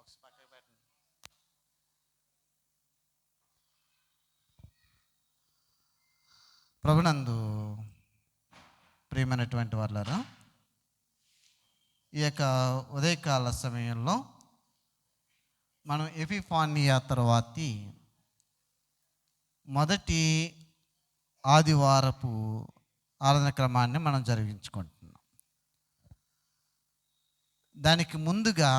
Box పక్కకి పెట్టండి. ప్రభునందు ప్రియమైనటువంటి వాళ్ళారా, ఈ యొక్క ఉదయకాల సమయంలో మనం ఎపిఫానియా తర్వాతి మొదటి ఆదివారపు ఆరాధన క్రమాన్ని మనం జరిగించుకుంటున్నాం. దానికి ముందుగా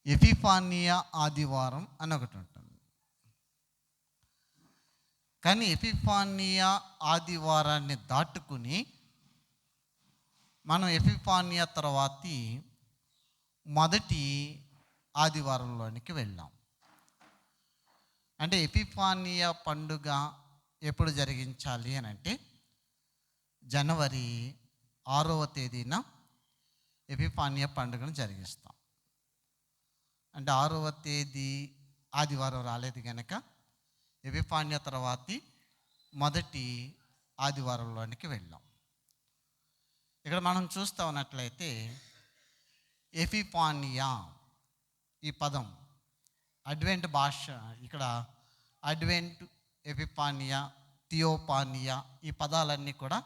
ఎపిఫానియా ఆదివారం అని ఒకటి ఉంటుంది. కానీ ఎపిఫానియా ఆదివారాన్ని దాటుకుని మనం ఎపిఫానియా తర్వాతి మొదటి ఆదివారంలోనికి వెళ్ళాం. అంటే ఎపిఫానియా పండుగ ఎప్పుడు జరిగించాలి అని అంటే జనవరి 6వ తేదీన ఎపిఫానియా పండుగను జరిగిస్తాం. అంటే 6వ తేదీ ఆదివారం రాలేదు కనుక ఎపిఫానియా తర్వాతి మొదటి ఆదివారంలోనికి వెళ్ళాం. ఇక్కడ మనం చూస్తూ ఉన్నట్లయితే ఎపిఫానియా ఈ పదం అడ్వెంట్ భాష, ఇక్కడ అడ్వెంట్, ఎపిఫానియా, థియోపానియా ఈ పదాలన్నీ కూడా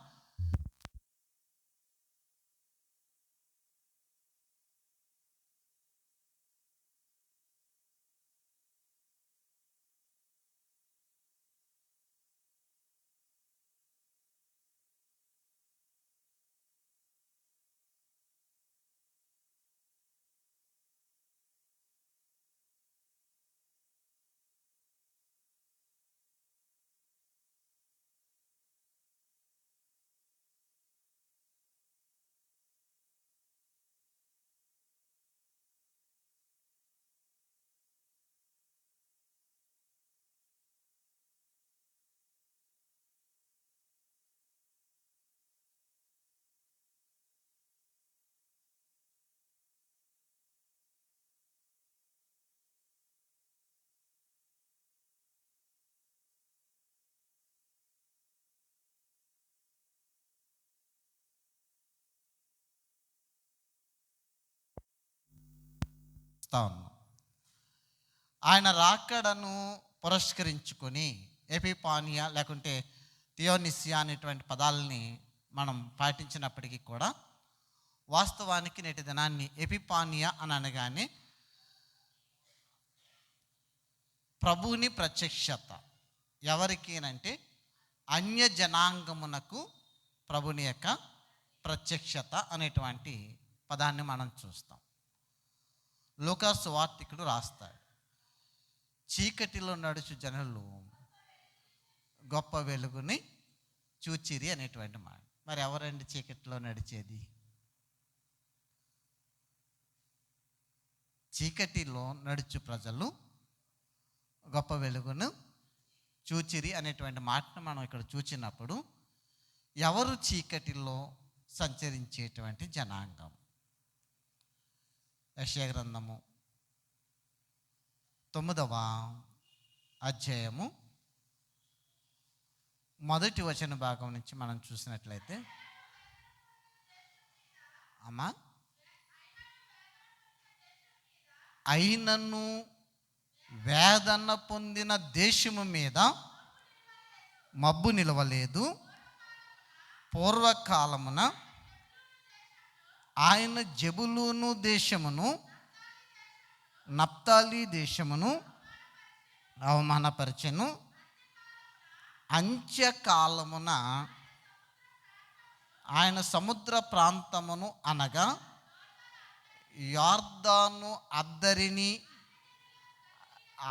ఉన్నాం. ఆయన రాకడను పురస్కరించుకొని ఎపిఫానియా లేకుంటే థియోనిసియా అనేటువంటి పదాలని మనం పాటించినప్పటికీ కూడా వాస్తవానికి నేటి దినాన్ని ఎపిఫానియా అని అనగానే ప్రభువుని ప్రత్యక్షత ఎవరికి అంటే అన్య జనాంగమునకు ప్రభుని యొక్క ప్రత్యక్షత అనేటువంటి పదాన్ని మనం చూస్తాం. లూకా సువార్తికుడు రాస్తాడు, చీకటిలో నడుచు జనులు గొప్ప వెలుగుని చూచిరి అనేటువంటి మాట. మరి ఎవరండి చీకటిలో నడిచేది? చీకటిలో నడుచు ప్రజలు గొప్ప వెలుగును చూచిరి అనేటువంటి మాటను మనం ఇక్కడ చూచినప్పుడు ఎవరు చీకటిలో సంచరించేటువంటి జనాంగం? యెషయా గ్రంథము 9వ అధ్యాయము 1వ వచన భాగం నుంచి మనం చూసినట్లయితే, అమ్మా, అయినను వేదన పొందిన దేశము మీద మబ్బు నిలవలేదు. పూర్వకాలమున ఆయన జెబులూను దేశమును నప్తాలి దేశమును అవమానపరిచెను. అంత్యకాలమున ఆయన సముద్ర ప్రాంతమును అనగా యొర్దాను అద్దరిని,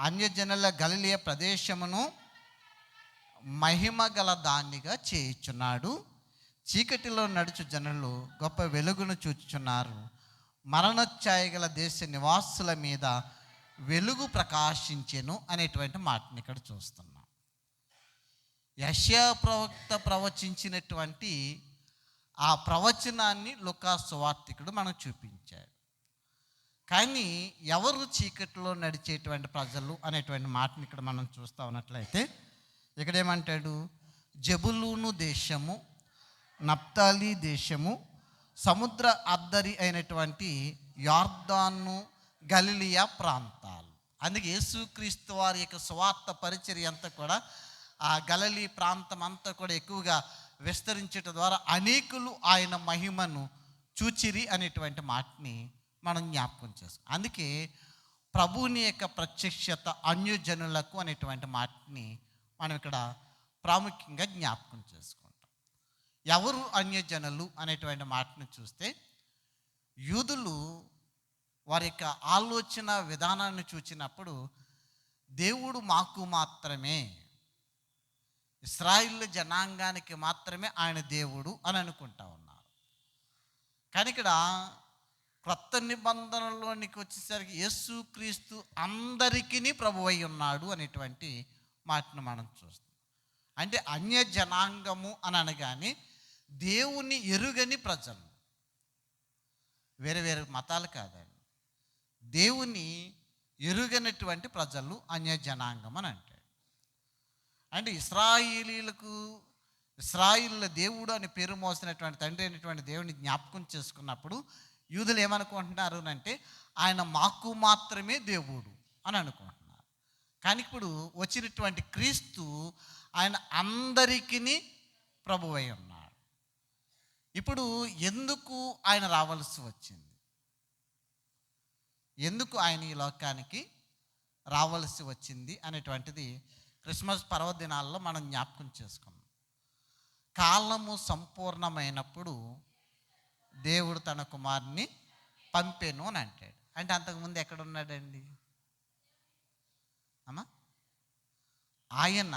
అన్యజనుల గలిలయ ప్రదేశమును మహిమ గల దానిగా చేయుచున్నాడు. చీకటిలో నడుచు జనులు గొప్ప వెలుగును చూచుచున్నారు. మరణఛాయ గల దేశ నివాసుల మీద వెలుగు ప్రకాశించెను అనేటువంటి మాటని ఇక్కడ చూస్తున్నాం. యెషయా ప్రవక్త ప్రవచించినటువంటి ఆ ప్రవచనాన్ని లూకా సువార్తికుడు మనకు చూపించాడు. కానీ ఎవరు చీకటిలో నడిచేటువంటి ప్రజలు అనేటువంటి మాటని ఇక్కడ మనం చూస్తూ ఉన్నట్లయితే ఇక్కడ ఏమంటాడు? జెబులూను దేశము, నప్తాలి దేశము, సముద్ర అద్దరి అయినటువంటి యొర్దాను, గలిలియా ప్రాంతాలు. అందుకే యేసుక్రీస్తు వారి యొక్క స్వార్థ పరిచర్య అంతా కూడా ఆ గలిలీ ప్రాంతం అంతా కూడా ఎక్కువగా విస్తరించటం ద్వారా అనేకులు ఆయన మహిమను చూచిరి అనేటువంటి మాటని మనం జ్ఞాపకం చేస్తాం. అందుకే ప్రభువుని యొక్క ప్రత్యక్షత అన్యజనులకు అనేటువంటి మాటని మనం ఇక్కడ ప్రాముఖ్యంగా జ్ఞాపకం చేసుకుంటాం. ఎవరు అన్యజనులు అనేటువంటి మాటను చూస్తే, యూదులు వారి యొక్క ఆలోచన విధానాన్ని చూచినప్పుడు దేవుడు మాకు మాత్రమే, ఇశ్రాయేలు జనాంగానికి మాత్రమే ఆయన దేవుడు అని అనుకుంటా ఉన్నారు. కానీ ఇక్కడ క్రొత్త నిబంధనలోనికి వచ్చేసరికి యేసుక్రీస్తు అందరికీ ప్రభువై ఉన్నాడు అనేటువంటి మాటను మనం చూస్తాం. అంటే అన్య జనాంగము అని అనగానే దేవుని ఎరుగని ప్రజలు, వేరే వేరే మతాలు కాదండి, దేవుని ఎరుగనటువంటి ప్రజలు అన్య జనాంగం అని అంటాడు. అంటే ఇశ్రాయేలీలకు ఇశ్రాయేలుల దేవుడు అని పేరు మోసినటువంటి తండ్రి అయినటువంటి దేవుని జ్ఞాపకం చేసుకున్నప్పుడు యూదులు ఏమనుకుంటున్నారు అంటే ఆయన మాకు మాత్రమే దేవుడు అని అనుకుంటున్నారు. కానీ ఇప్పుడు వచ్చినటువంటి క్రీస్తు ఆయన అందరికీ ప్రభువై ఉన్నాడు. ఇప్పుడు ఎందుకు ఆయన రావాల్సి వచ్చింది, ఎందుకు ఆయన ఈ లోకానికి రావాల్సి వచ్చింది అనేటువంటిది క్రిస్మస్ పర్వదినాల్లో మనం జ్ఞాపకం చేసుకున్నాం. కాలము సంపూర్ణమైనప్పుడు దేవుడు తన కుమారుని పంపెను అని అంటాడు. అంటే అంతకుముందు ఎక్కడున్నాడండి అమ్మా? ఆయన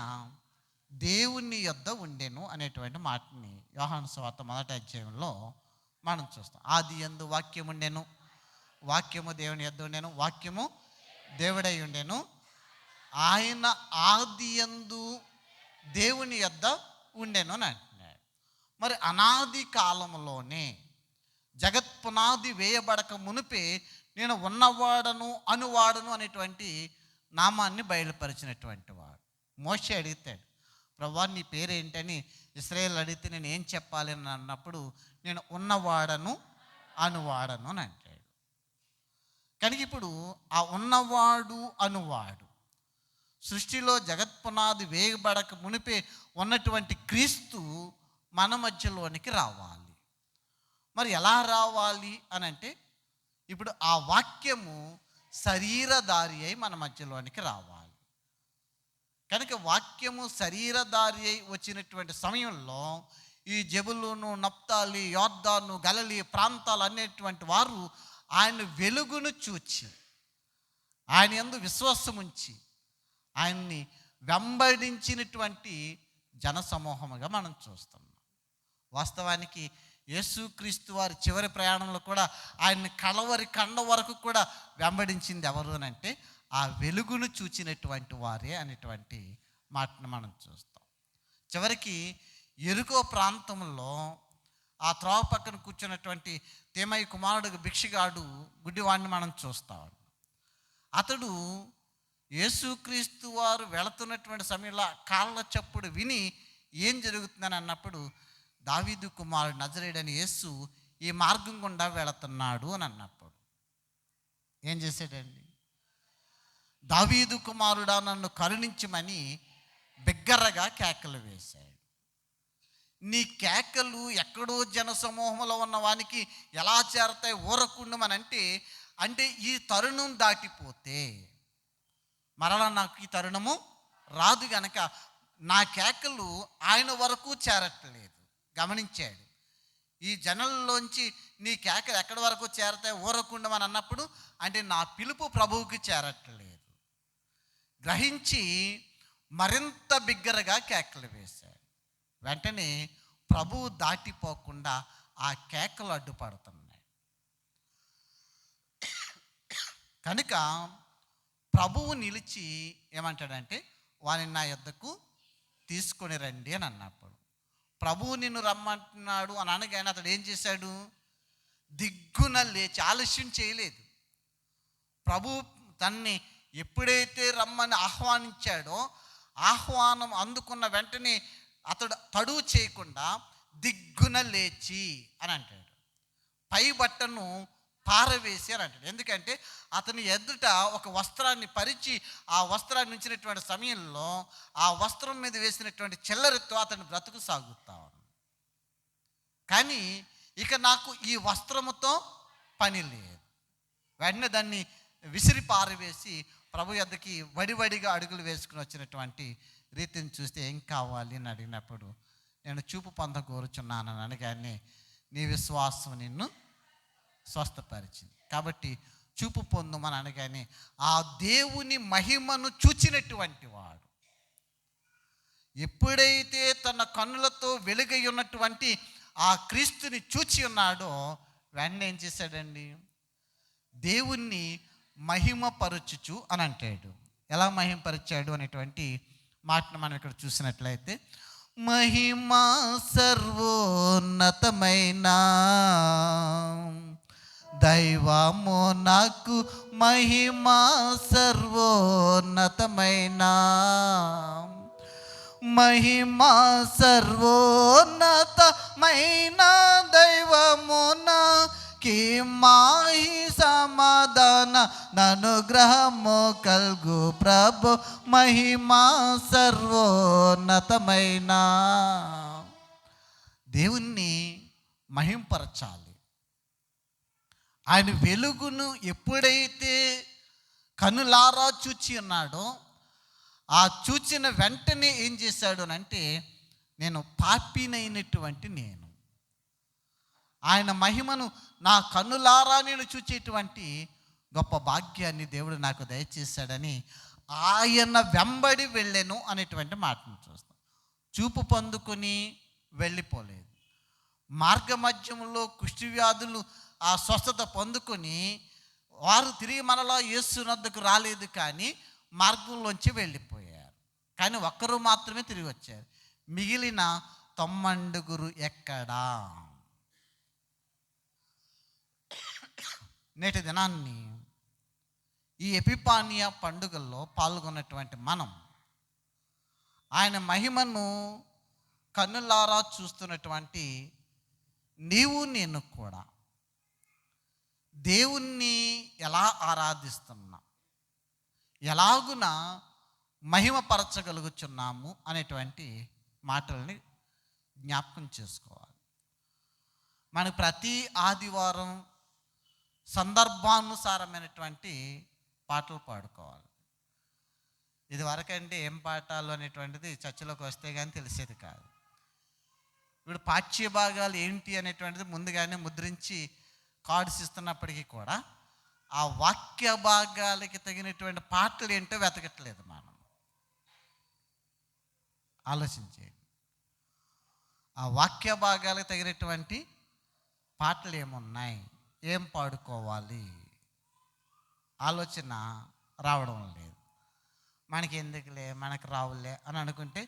దేవుని యొద్ద ఉండెను అనేటువంటి మాటని యోహాను సువార్త 1వ అధ్యాయంలో మనం చూస్తాం. ఆది యందు వాక్యం ఉండెను, వాక్యము దేవుని యొద్ద ఉండెను, వాక్యము దేవుడై ఉండెను, ఆయన ఆది యందు దేవుని యొద్ద ఉండెను అని అంటున్నాడు. మరి అనాది కాలంలోనే జగత్పునాది వేయబడక మునిపే నేను ఉన్నవాడను అనువాడను అనేటువంటి నామాన్ని బయలుపరిచినటువంటి వాడు. మోషే అడుగుతాడు, ప్రభువా నీ పేరేంటని ఇశ్రాయేలు అడిగితే నేను ఏం చెప్పాలి అని అన్నప్పుడు నేను ఉన్నవాడను అనువాడను అని అంటాడు. కనుక ఇప్పుడు ఆ ఉన్నవాడు అనువాడు సృష్టిలో జగత్పునాది వేయబడక మునిపే ఉన్నటువంటి క్రీస్తు మన మధ్యలోనికి రావాలి. మరి ఎలా రావాలి అని అంటే ఇప్పుడు ఆ వాక్యము శరీరధారి అయి మన మధ్యలోనికి రావాలి. కనుక వాక్యము శరీరధారి అయి వచ్చినటువంటి సమయంలో ఈ జెబులూను, నప్తాలి, యొర్దాను, గలిలీ ప్రాంతాలు అనేటువంటి వారు ఆయన వెలుగును చూచి ఆయన యందు విశ్వాసం ఉంచి ఆయన్ని వెంబడించినటువంటి జనసమూహముగా మనం చూస్తున్నాం. వాస్తవానికి యేసుక్రీస్తు వారి చివరి ప్రయాణంలో కూడా ఆయన్ని కలవరి కండ వరకు కూడా వెంబడించింది ఎవరు అని అంటే ఆ వెలుగును చూచినటువంటి వారే అనేటువంటి మాటను మనం చూస్తాం. చివరికి ఎరుకో ప్రాంతంలో ఆ త్రోవ పక్కన కూర్చున్నటువంటి తేమయ్య కుమారుడు భిక్షగాడు గుడ్డివాడిని మనం చూస్తాం. అతడు యేసుక్రీస్తు వారు వెళుతున్నటువంటి సమయంలో కాళ్ళ చప్పుడు విని ఏం జరుగుతుందని అన్నప్పుడు దావీదు కుమారుడు నజరేయుడైన యేసు ఈ మార్గం గుండా వెళుతున్నాడు అని అన్నప్పుడు ఏం చేశాడండి? దావీదు కుమారుడా నన్ను కరుణించమని బిగ్గరగా కేకలు వేశాడు. నీ కేకలు ఎక్కడో జనసమూహంలో ఉన్న వానికి ఎలా చేరతాయి ఊరకుండమనంటే, అంటే ఈ తరుణం దాటిపోతే మరలా నాకు ఈ తరుణము రాదు గనక నా కేకలు ఆయన వరకు చేరట్లేదు. గమనించాడు. ఈ జనంలోంచి నీ కేకలు ఎక్కడి వరకు చేరతాయి ఊరకుండమని అన్నప్పుడు అంటే నా పిలుపు ప్రభువుకి చేరట్లేదు గ్రహించి మరింత బిగ్గరగా కేకలు వేశాడు. వెంటనే ప్రభువు దాటిపోకుండా ఆ కేకలు అడ్డుపడుతున్నాయి. కనుక ప్రభువు నిలిచి ఏమంటాడంటే వారిని నా యొద్దకు తీసుకొని రండి అని అన్నప్పుడు ప్రభువు నిన్ను రమ్మంటున్నాడు అని అనగానే అతడు ఏం చేశాడు? దిగ్గున లేచి ఆలస్యం చేయలేదు. ప్రభు తన్ని ఎప్పుడైతే రమ్మని ఆహ్వానించాడో ఆహ్వానం అందుకున్న వెంటనే అతడు తడువు చేయకుండా దిగ్గున లేచి అని అంటాడు. పై బట్టను పారవేసి అని అంటాడు. ఎందుకంటే అతని ఎదుట ఒక వస్త్రాన్ని పరిచి ఆ వస్త్రాన్ని ఉంచినటువంటి సమయంలో ఆ వస్త్రం మీద వేసినటువంటి చిల్లరతో అతని బ్రతుకు సాగుతా ఉంది. కానీ ఇక నాకు ఈ వస్త్రముతో పని లేదు. వెంటనే దాన్ని విసిరి పారవేసి ప్రభు యొద్దకి వడివడిగా అడుగులు వేసుకుని వచ్చినటువంటి రీతిని చూస్తే ఏం కావాలి అని అడిగినప్పుడు నేను చూపు పొందకూరుచున్నానని అనగానే నీ విశ్వాసం నిన్ను స్వస్థపరిచింది. కాబట్టి చూపు పొందుమని అనగానే ఆ దేవుని మహిమను చూచినటువంటి వాడు ఎప్పుడైతే తన కన్నులతో వెలుగై ఉన్నటువంటి ఆ క్రీస్తుని చూచి ఉన్నాడో వెంటనే ఏం చేశాడండి, దేవుణ్ణి మహిమపరచుచు అని అంటాడు. ఎలా మహిమపరిచాడు అనేటువంటి మాటను మనం ఇక్కడ చూసినట్లయితే, మహిమా సర్వోన్నతమైన దైవము నాకు మహిమా సర్వోన్నతమైన మహిమా సర్వోన్నతమైన దైవమున కి మాహి సమాధాన ననుగ్రహము కల్గు ప్రభు మహిమా సర్వోన్నతమైన. దేవుణ్ణి మహింపరచాలి. ఆయన వెలుగును ఎప్పుడైతే కనులారా చూచి ఉన్నాడో ఆ చూచిన వెంటనే ఏం చేశాడు అంటే, నేను పాపినైనటువంటి నేను ఆయన మహిమను నా కన్నులారా నేను చూచేటువంటి గొప్ప భాగ్యాన్ని దేవుడు నాకు దయచేశాడని ఆయన వెంబడి వెళ్ళెను అనేటువంటి మాటను చూస్తాం. చూపు పొందుకొని వెళ్ళిపోలేదు. మార్గ మధ్యంలో కుష్టి వ్యాధులు ఆ స్వస్థత పొందుకొని వారు తిరిగి మనలో యేసు వద్దకు రాలేదు, కానీ మార్గంలోంచి వెళ్ళిపోయారు. కానీ ఒక్కరు మాత్రమే తిరిగి వచ్చారు. మిగిలిన 90 ఎక్కడా? నేటి దినాన్ని ఈ ఎపిఫానియా పండుగల్లో పాల్గొన్నటువంటి మనం ఆయన మహిమను కన్నులారా చూస్తున్నటువంటి నీవు నేను కూడా దేవుణ్ణి ఎలా ఆరాధిస్తున్నా, ఎలాగున మహిమపరచగలుగుచున్నాము అనేటువంటి మాటల్ని జ్ఞాపకం చేసుకోవాలి. మనకు ప్రతి ఆదివారం సందర్భానుసారమైనటువంటి పాటలు పాడుకోవాలి. ఇది వరకంటే ఏం పాఠాలు అనేటువంటిది చర్చలోకి వస్తే కానీ తెలిసేది కాదు. ఇప్పుడు పాఠ్య భాగాలు ఏంటి అనేటువంటిది ముందుగానే ముద్రించి కార్డ్స్ ఇస్తున్నప్పటికీ కూడా ఆ వాక్య భాగాలకి తగినటువంటి పాటలు ఏంటో వెతకట్లేదు. మనం ఆలోచించేది, ఆ వాక్య భాగాలకు తగినటువంటి పాటలు ఏమున్నాయి, ఏం పాడుకోవాలి ఆలోచన రావడం లేదు. మనకి ఎందుకులే, మనకు రావులే అని అనుకుంటే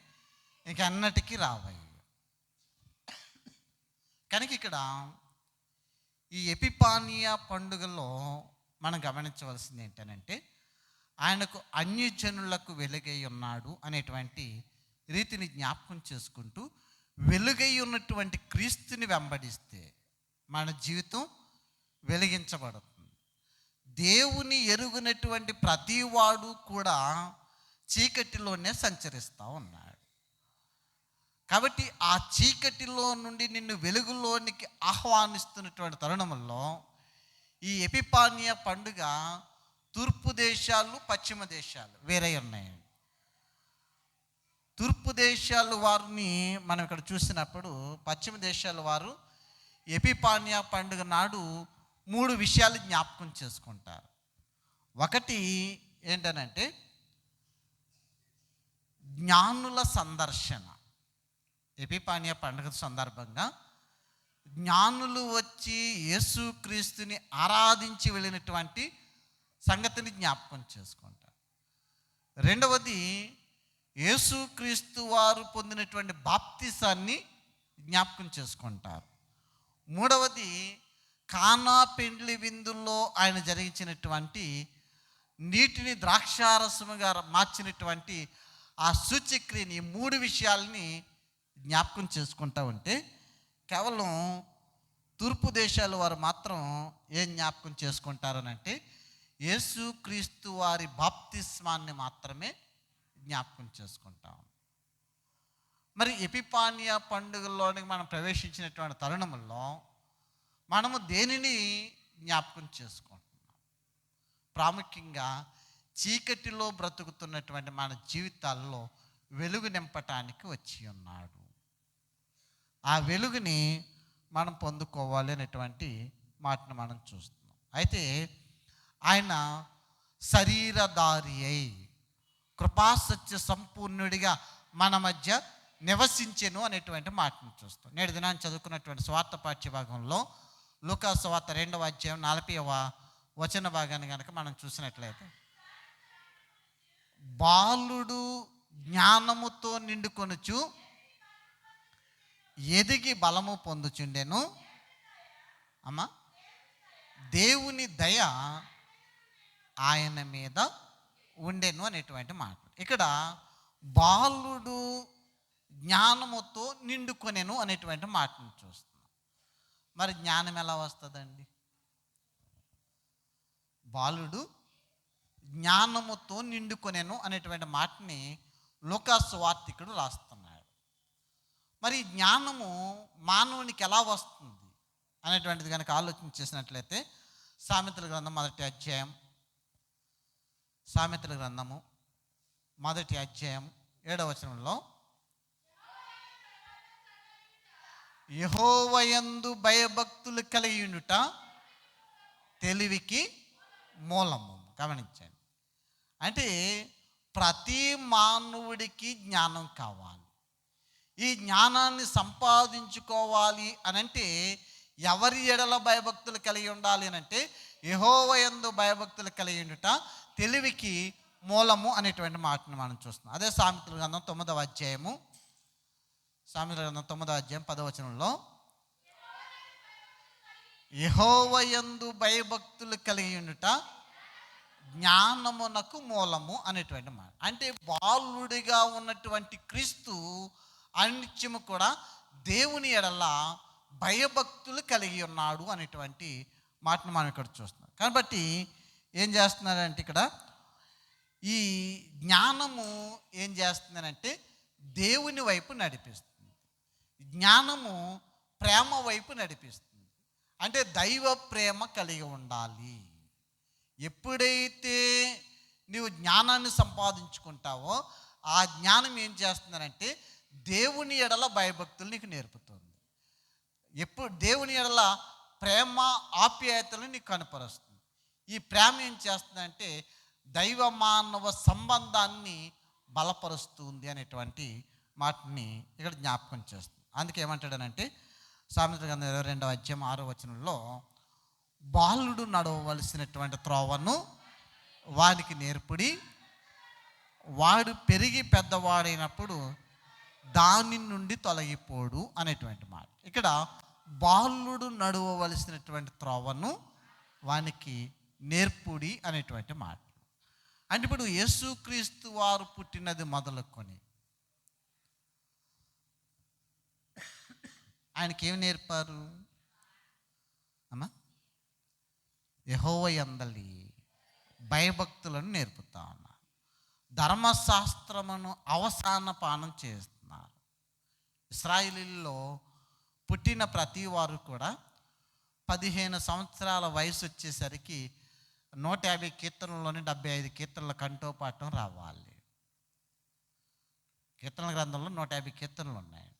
ఇంక అన్నటికీ రావాయి. కనుక ఇక్కడ ఈ ఎపిఫానియా పండుగలో మనం గమనించవలసింది ఏంటనంటే, ఆయనకు అన్యజనులకు వెలుగై ఉన్నాడు అనేటువంటి రీతిని జ్ఞాపకం చేసుకుంటూ, వెలుగై ఉన్నటువంటి క్రీస్తుని వెంబడిస్తే మన జీవితం వెలిగించబడుతుంది. దేవుని ఎరుగునటువంటి ప్రతివాడు కూడా చీకటిలోనే సంచరిస్తూ ఉన్నాడు. కాబట్టి ఆ చీకటిలో నుండి నిన్ను వెలుగులోనికి ఆహ్వానిస్తున్నటువంటి తరుణంలో ఈ ఎపిఫానియా పండుగ తూర్పు దేశాలు పశ్చిమ దేశాలు వేరే ఉన్నాయండి. తూర్పు దేశాలు వారిని మనం ఇక్కడ చూసినప్పుడు, పశ్చిమ దేశాల వారు ఎపిఫానియా పండుగ నాడు 3 విషయాలు జ్ఞాపకం చేసుకుంటారు. ఒకటి ఏంటనంటే జ్ఞానుల సందర్శన. ఎపిఫానియా పండుగ సందర్భంగా జ్ఞానులు వచ్చి యేసుక్రీస్తుని ఆరాధించి వెళ్ళినటువంటి సంగతిని జ్ఞాపకం చేసుకుంటారు. రెండవది యేసుక్రీస్తు వారు పొందినటువంటి బాప్తిసాన్ని జ్ఞాపకం చేసుకుంటారు. మూడవది కానా పెండ్లి విందుల్లో ఆయన జరిగించినటువంటి నీటిని ద్రాక్షారసముగా మార్చినటువంటి ఆ సూచక్రియని, ఈ 3 విషయాల్ని జ్ఞాపకం చేసుకుంటా ఉంటే కేవలం తూర్పు దేశాల వారు మాత్రం ఏం జ్ఞాపకం చేసుకుంటారనంటే యేసుక్రీస్తు వారి బాప్తిస్మాన్ని మాత్రమే జ్ఞాపకం చేసుకుంటాం. మరి ఎపిఫానియా పండుగల్లోనికి మనం ప్రవేశించినటువంటి తరుణంలో మనము దేనిని జ్ఞాపకం చేసుకుంటున్నాం? ప్రాముఖ్యంగా చీకటిలో బ్రతుకుతున్నటువంటి మన జీవితాల్లో వెలుగు నింపటానికి వచ్చి ఉన్నాడు. ఆ వెలుగుని మనం పొందుకోవాలి అనేటువంటి మాటను మనం చూస్తున్నాం. అయితే ఆయన శరీరధారి అయి కృపాసత్య సంపూర్ణుడిగా మన మధ్య నివసించెను అనేటువంటి మాటను చూస్తాం. నేడు దినాన్ని చదువుకున్నటువంటి స్వార్థ పాఠ్య భాగంలో లూకా సువార్త 2వ అధ్యాయం 40వ వచన భాగాన్ని కనుక మనం చూసినట్లయితే, బాలుడు జ్ఞానముతో నిండుకొనుచు ఎదిగి బలము పొందుచుండెను, అమ్మా దేవుని దయ ఆయన మీద ఉండెను అనేటువంటి మాట. ఇక్కడ బాలుడు జ్ఞానముతో నిండుకొనెను అనేటువంటి మాటను చూస్తున్నాం. మరి జ్ఞానం ఎలా వస్తుందండి? బాలుడు జ్ఞానముతో నిండుకొనెను అనేటువంటి మాటని లూకా సువార్తికుడు రాస్తున్నాడు. మరి జ్ఞానము మానవునికి ఎలా వస్తుంది అనేటువంటిది కనుక ఆలోచన చేసినట్లయితే సామెతల గ్రంథం 1వ అధ్యాయం, సామెతల గ్రంథము 1వ అధ్యాయం 7వ వచనంలో, యెహోవాయందు భయభక్తులు కలిగి ఉండుట తెలివికి మూలము. గమనించండి. అంటే ప్రతి మానవుడికి జ్ఞానం కావాలి. ఈ జ్ఞానాన్ని సంపాదించుకోవాలి అనంటే ఎవరి ఎడల భయభక్తులు కలిగి ఉండాలి అనంటే యెహోవాయందు భయభక్తులు కలిగి ఉండుట తెలివికి మూలము అనేటువంటి మాటను మనం చూస్తున్నాం. అదే సామెతల గ్రంథం 9వ అధ్యాయము, సామెతల గ్రంథం 9వ అధ్యాయం 10వ వచనంలో, యెహోవాయందు భయభక్తులు కలిగి ఉండుట జ్ఞానమునకు మూలము అనేటువంటి మాట. అంటే బాలుడిగా ఉన్నటువంటి క్రీస్తు అనిత్యము కూడా దేవుని ఎడల భయభక్తులు కలిగి ఉన్నాడు అనేటువంటి మాటను మనం ఇక్కడ చూస్తున్నాం. కాబట్టి ఏం చేస్తున్నారంటే ఇక్కడ ఈ జ్ఞానము ఏం చేస్తుందనంటే దేవుని వైపు నడిపిస్తుంది. జ్ఞానము ప్రేమ వైపు నడిపిస్తుంది. అంటే దైవ ప్రేమ కలిగి ఉండాలి. ఎప్పుడైతే నీవు జ్ఞానాన్ని సంపాదించుకుంటావో ఆ జ్ఞానం ఏం చేస్తుందనంటే దేవుని ఎడల భయభక్తులు నీకు నేర్పుతుంది. ఎప్పుడు దేవుని ఎడల ప్రేమ ఆప్యాయతలు నీకు కనపరుస్తుంది. ఈ ప్రేమ ఏం చేస్తుందంటే దైవ మానవ సంబంధాన్ని బలపరుస్తుంది అనేటువంటి మాటని ఇక్కడ జ్ఞాపకం చేస్తుంది. అందుకే ఏమంటాడనంటే సామెతల గ్రంథం 22వ అధ్యాయం 6వ వచనంలో, బాలుడు నడవవలసినటువంటి త్రోవను వానికి నేర్పుడి, వాడు పెరిగి పెద్దవాడైనప్పుడు దాని నుండి తొలగిపోడు అనేటువంటి మాట. ఇక్కడ బాలుడు నడవవలసినటువంటి త్రోవను వానికి నేర్పుడి అనేటువంటి మాట. అంటే ఇప్పుడు యేసుక్రీస్తు వారు పుట్టినది మొదలుకొని ఆయనకి ఏమి నేర్పారు అమ్మా? యెహోవాయందలి భయభక్తులను నేర్పుతా ఉన్నారు. ధర్మశాస్త్రమును అవసాన పానం చేస్తున్నారు. ఇశ్రాయేలీల్లో పుట్టిన ప్రతి వారు కూడా 15 సంవత్సరాల వయసు వచ్చేసరికి 150 కీర్తనల్లోని 75 కీర్తనల కంఠోపాఠం రావాలి. కీర్తనల గ్రంథంలో 150 కీర్తనలు ఉన్నాయి.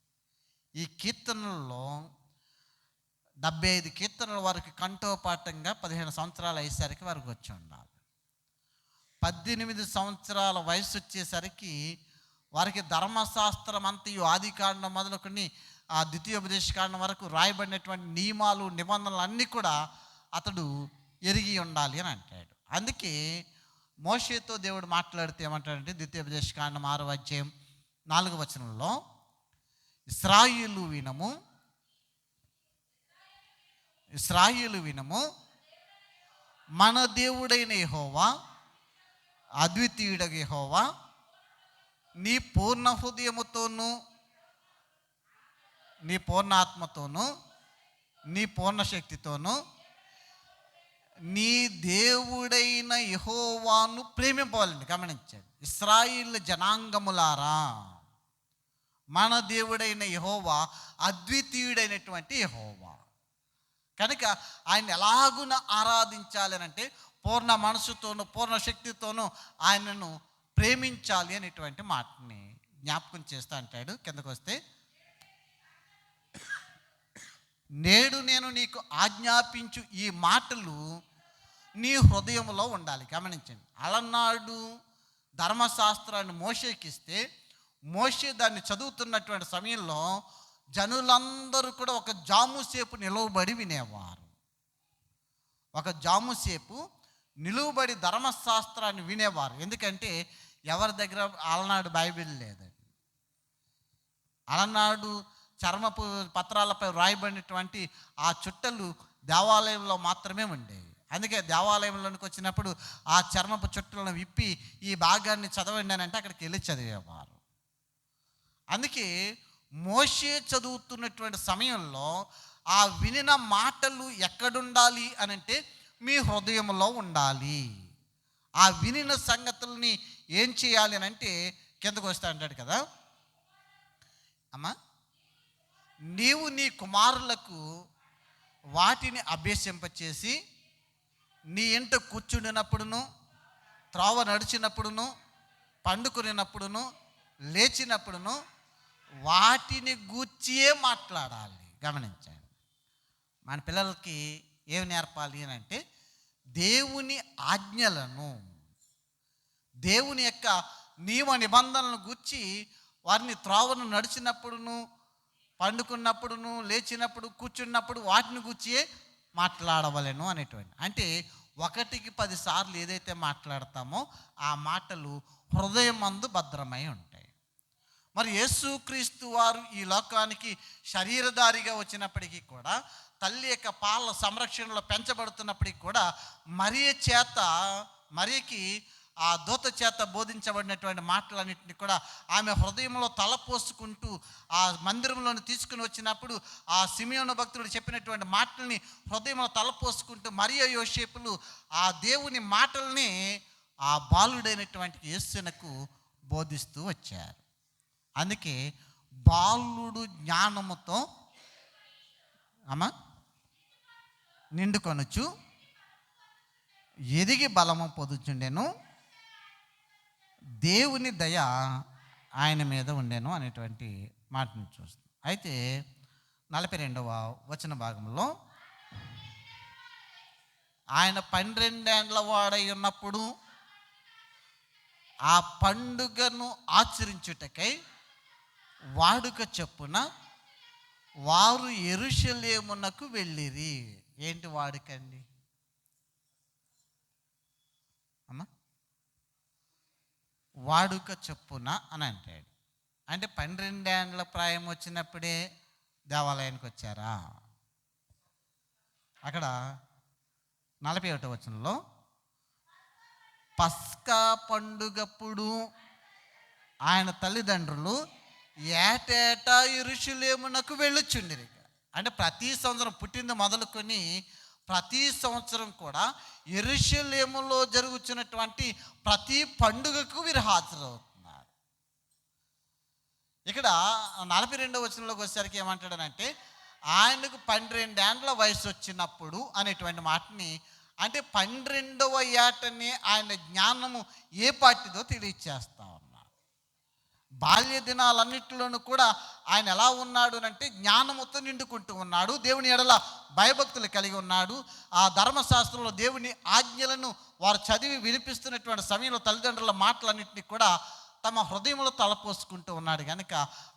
ఈ కీర్తనల్లో 75 కీర్తనల వరకు కంఠోపాఠంగా 15 సంవత్సరాలు అయ్యేసరికి వారికి వచ్చి ఉండాలి. 18 సంవత్సరాల వయసు వచ్చేసరికి వారికి ధర్మశాస్త్రం అంతయు ఆది కాండం మొదలుకొని ఆ ద్వితీయోపదేశ కాండం వరకు రాయబడినటువంటి నియమాలు నిబంధనలు అన్నీ కూడా అతడు ఎరిగి ఉండాలి అని అంటాడు. అందుకే మోషేతో దేవుడు మాట్లాడితే ఏమంటాడంటే ద్వితీయోపదేశ కాండం 6వ అధ్యాయం 4వ వచనంలో, ఇశ్రాయేలు వినము, ఇశ్రాయేలు వినము, మన దేవుడైన యెహోవా అద్వితీయుడైన యెహోవా నీ పూర్ణ హృదయముతోనూ నీ పూర్ణ ఆత్మతోనూ నీ పూర్ణ శక్తితోనూ నీ దేవుడైన యెహోవాను ప్రేమింపవాలండి. గమనించండి, ఇశ్రాయేలు జనాంగములారా, మన దేవుడైన యెహోవా అద్వితీయుడైనటువంటి యెహోవా కనుక ఆయన ఎలాగున ఆరాధించాలి అని అంటే పూర్ణ మనసుతోనూ పూర్ణ శక్తితోనూ ఆయనను ప్రేమించాలి అనేటువంటి మాటని జ్ఞాపకం చేస్తా అంటాడు. కిందకు వస్తే, నేడు నేను నీకు ఆజ్ఞాపించు ఈ మాటలు నీ హృదయంలో ఉండాలి. గమనించండి, అలనాడు ధర్మశాస్త్రాన్ని మోషేకిస్తే మోషే దాన్ని చదువుతున్నటువంటి సమయంలో జనులందరూ కూడా ఒక జాముసేపు నిలువబడి వినేవారు. ఒక జాముసేపు నిలువబడి ధర్మశాస్త్రాన్ని వినేవారు. ఎందుకంటే ఎవరి దగ్గర అలనాడు బైబిల్ లేదండి. అలనాడు చర్మపు పత్రాలపై వ్రాయబడినటువంటి ఆ చుట్టలు దేవాలయంలో మాత్రమే ఉండేవి. అందుకే దేవాలయంలోనికి వచ్చినప్పుడు ఆ చర్మపు చుట్టలను విప్పి ఈ భాగాన్ని చదవండి అని అంటే అక్కడికి వెళ్ళి చదివేవారు. అందుకే మోషే చదువుతున్నటువంటి సమయంలో ఆ వినిన మాటలు ఎక్కడుండాలి అని అంటే మీ హృదయంలో ఉండాలి. ఆ వినిన సంగతుల్ని ఏం చేయాలి అని అంటే కిందకు వస్తా అంటాడు కదా, అమ్మా నీవు నీ కుమారులకు వాటిని అభ్యసింపచేసి నీ ఇంట కూర్చుండినప్పుడును, త్రోవ నడిచినప్పుడును, పండుకునేటప్పుడును, లేచినప్పుడును వాటిని గూర్చియే మాట్లాడాలి. గమనించండి, మన పిల్లలకి ఏమి నేర్పాలి అని అంటే దేవుని ఆజ్ఞలను, దేవుని యొక్క నియమ నిబంధనలను గూర్చి వారిని త్రోవను నడిచినప్పుడును, పండుకున్నప్పుడును, లేచినప్పుడు, కూర్చున్నప్పుడు వాటిని గూర్చియే మాట్లాడవలెను అనేటువంటి. అంటే 1కి 10 సార్లు ఏదైతే మాట్లాడతామో ఆ మాటలు హృదయం మందు భద్రమై ఉంటాయి. మరి యేసుక్రీస్తు వారు ఈ లోకానికి శరీరధారిగా వచ్చినప్పటికీ కూడా, తల్లి యొక్క పాల సంరక్షణలో పెంచబడుతున్నప్పటికీ కూడా మరియకి ఆ దూత చేత బోధించబడినటువంటి మాటలన్నింటినీ కూడా ఆమె హృదయంలో తలపోసుకుంటూ ఆ మందిరంలోని తీసుకుని వచ్చినప్పుడు ఆ సిమియోను భక్తుడు చెప్పినటువంటి మాటల్ని హృదయంలో తలపోసుకుంటూ మరియ యోసేపులు ఆ దేవుని మాటల్ని ఆ బాలుడైనటువంటి యేసునకు బోధిస్తూ వచ్చారు. అందుకే బాలుడు జ్ఞానముతో నిండుకొనుచు ఎదిగి బలము పొందుచుండెను, దేవుని దయ ఆయన మీద ఉండెను అనేటువంటి మాటను చూస్తాం. అయితే 42వ వచన భాగంలో ఆయన 12 ఏండ్ల వాడై ఉన్నప్పుడు ఆ పండుగను ఆచరించుటకై వాడుక చొప్పున వారు యెరూషలేమునకు వెళ్ళిరి. ఏంటి వాడుకండి అమ్మా? వాడుక చొప్పున అని అంటాడు. అంటే 12 ఏండ్ల ప్రాయం వచ్చినప్పుడే దేవాలయానికి వచ్చారా? అక్కడ 41వ వచనంలో పస్కా పండుగప్పుడు ఆయన తల్లిదండ్రులు ఏటేటా యెరూషలేమునకు వెళ్ళుచుండిరి. అంటే ప్రతి సంవత్సరం పుట్టింది మొదలుకొని ప్రతి సంవత్సరం కూడా యెరూషలేములో జరుగుతున్నటువంటి ప్రతి పండుగకు వీరు హాజరవుతున్నారు. ఇక్కడ 42వ వచనంలోకి వచ్చేసరికి ఏమంటాడనంటే ఆయనకు 12 ఏండ్ల వయసు వచ్చినప్పుడు అనేటువంటి మాటని, అంటే 12వ ఏటనే ఆయన జ్ఞానము ఏ పాటిదో తెలియచేస్తా ఉన్నారు. బాల్య దినాలన్నింటిలోనూ కూడా ఆయన ఎలా ఉన్నాడు అంటే జ్ఞానముతో నిండుకుంటూ ఉన్నాడు, దేవుని ఎడల భయభక్తులు కలిగి ఉన్నాడు. ఆ ధర్మశాస్త్రంలో దేవుని ఆజ్ఞలను వారు చదివి వినిపిస్తున్నటువంటి సమయంలో తల్లిదండ్రుల మాటలన్నింటినీ కూడా తమ హృదయంలో తలపోసుకుంటూ ఉన్నాడు. కనుక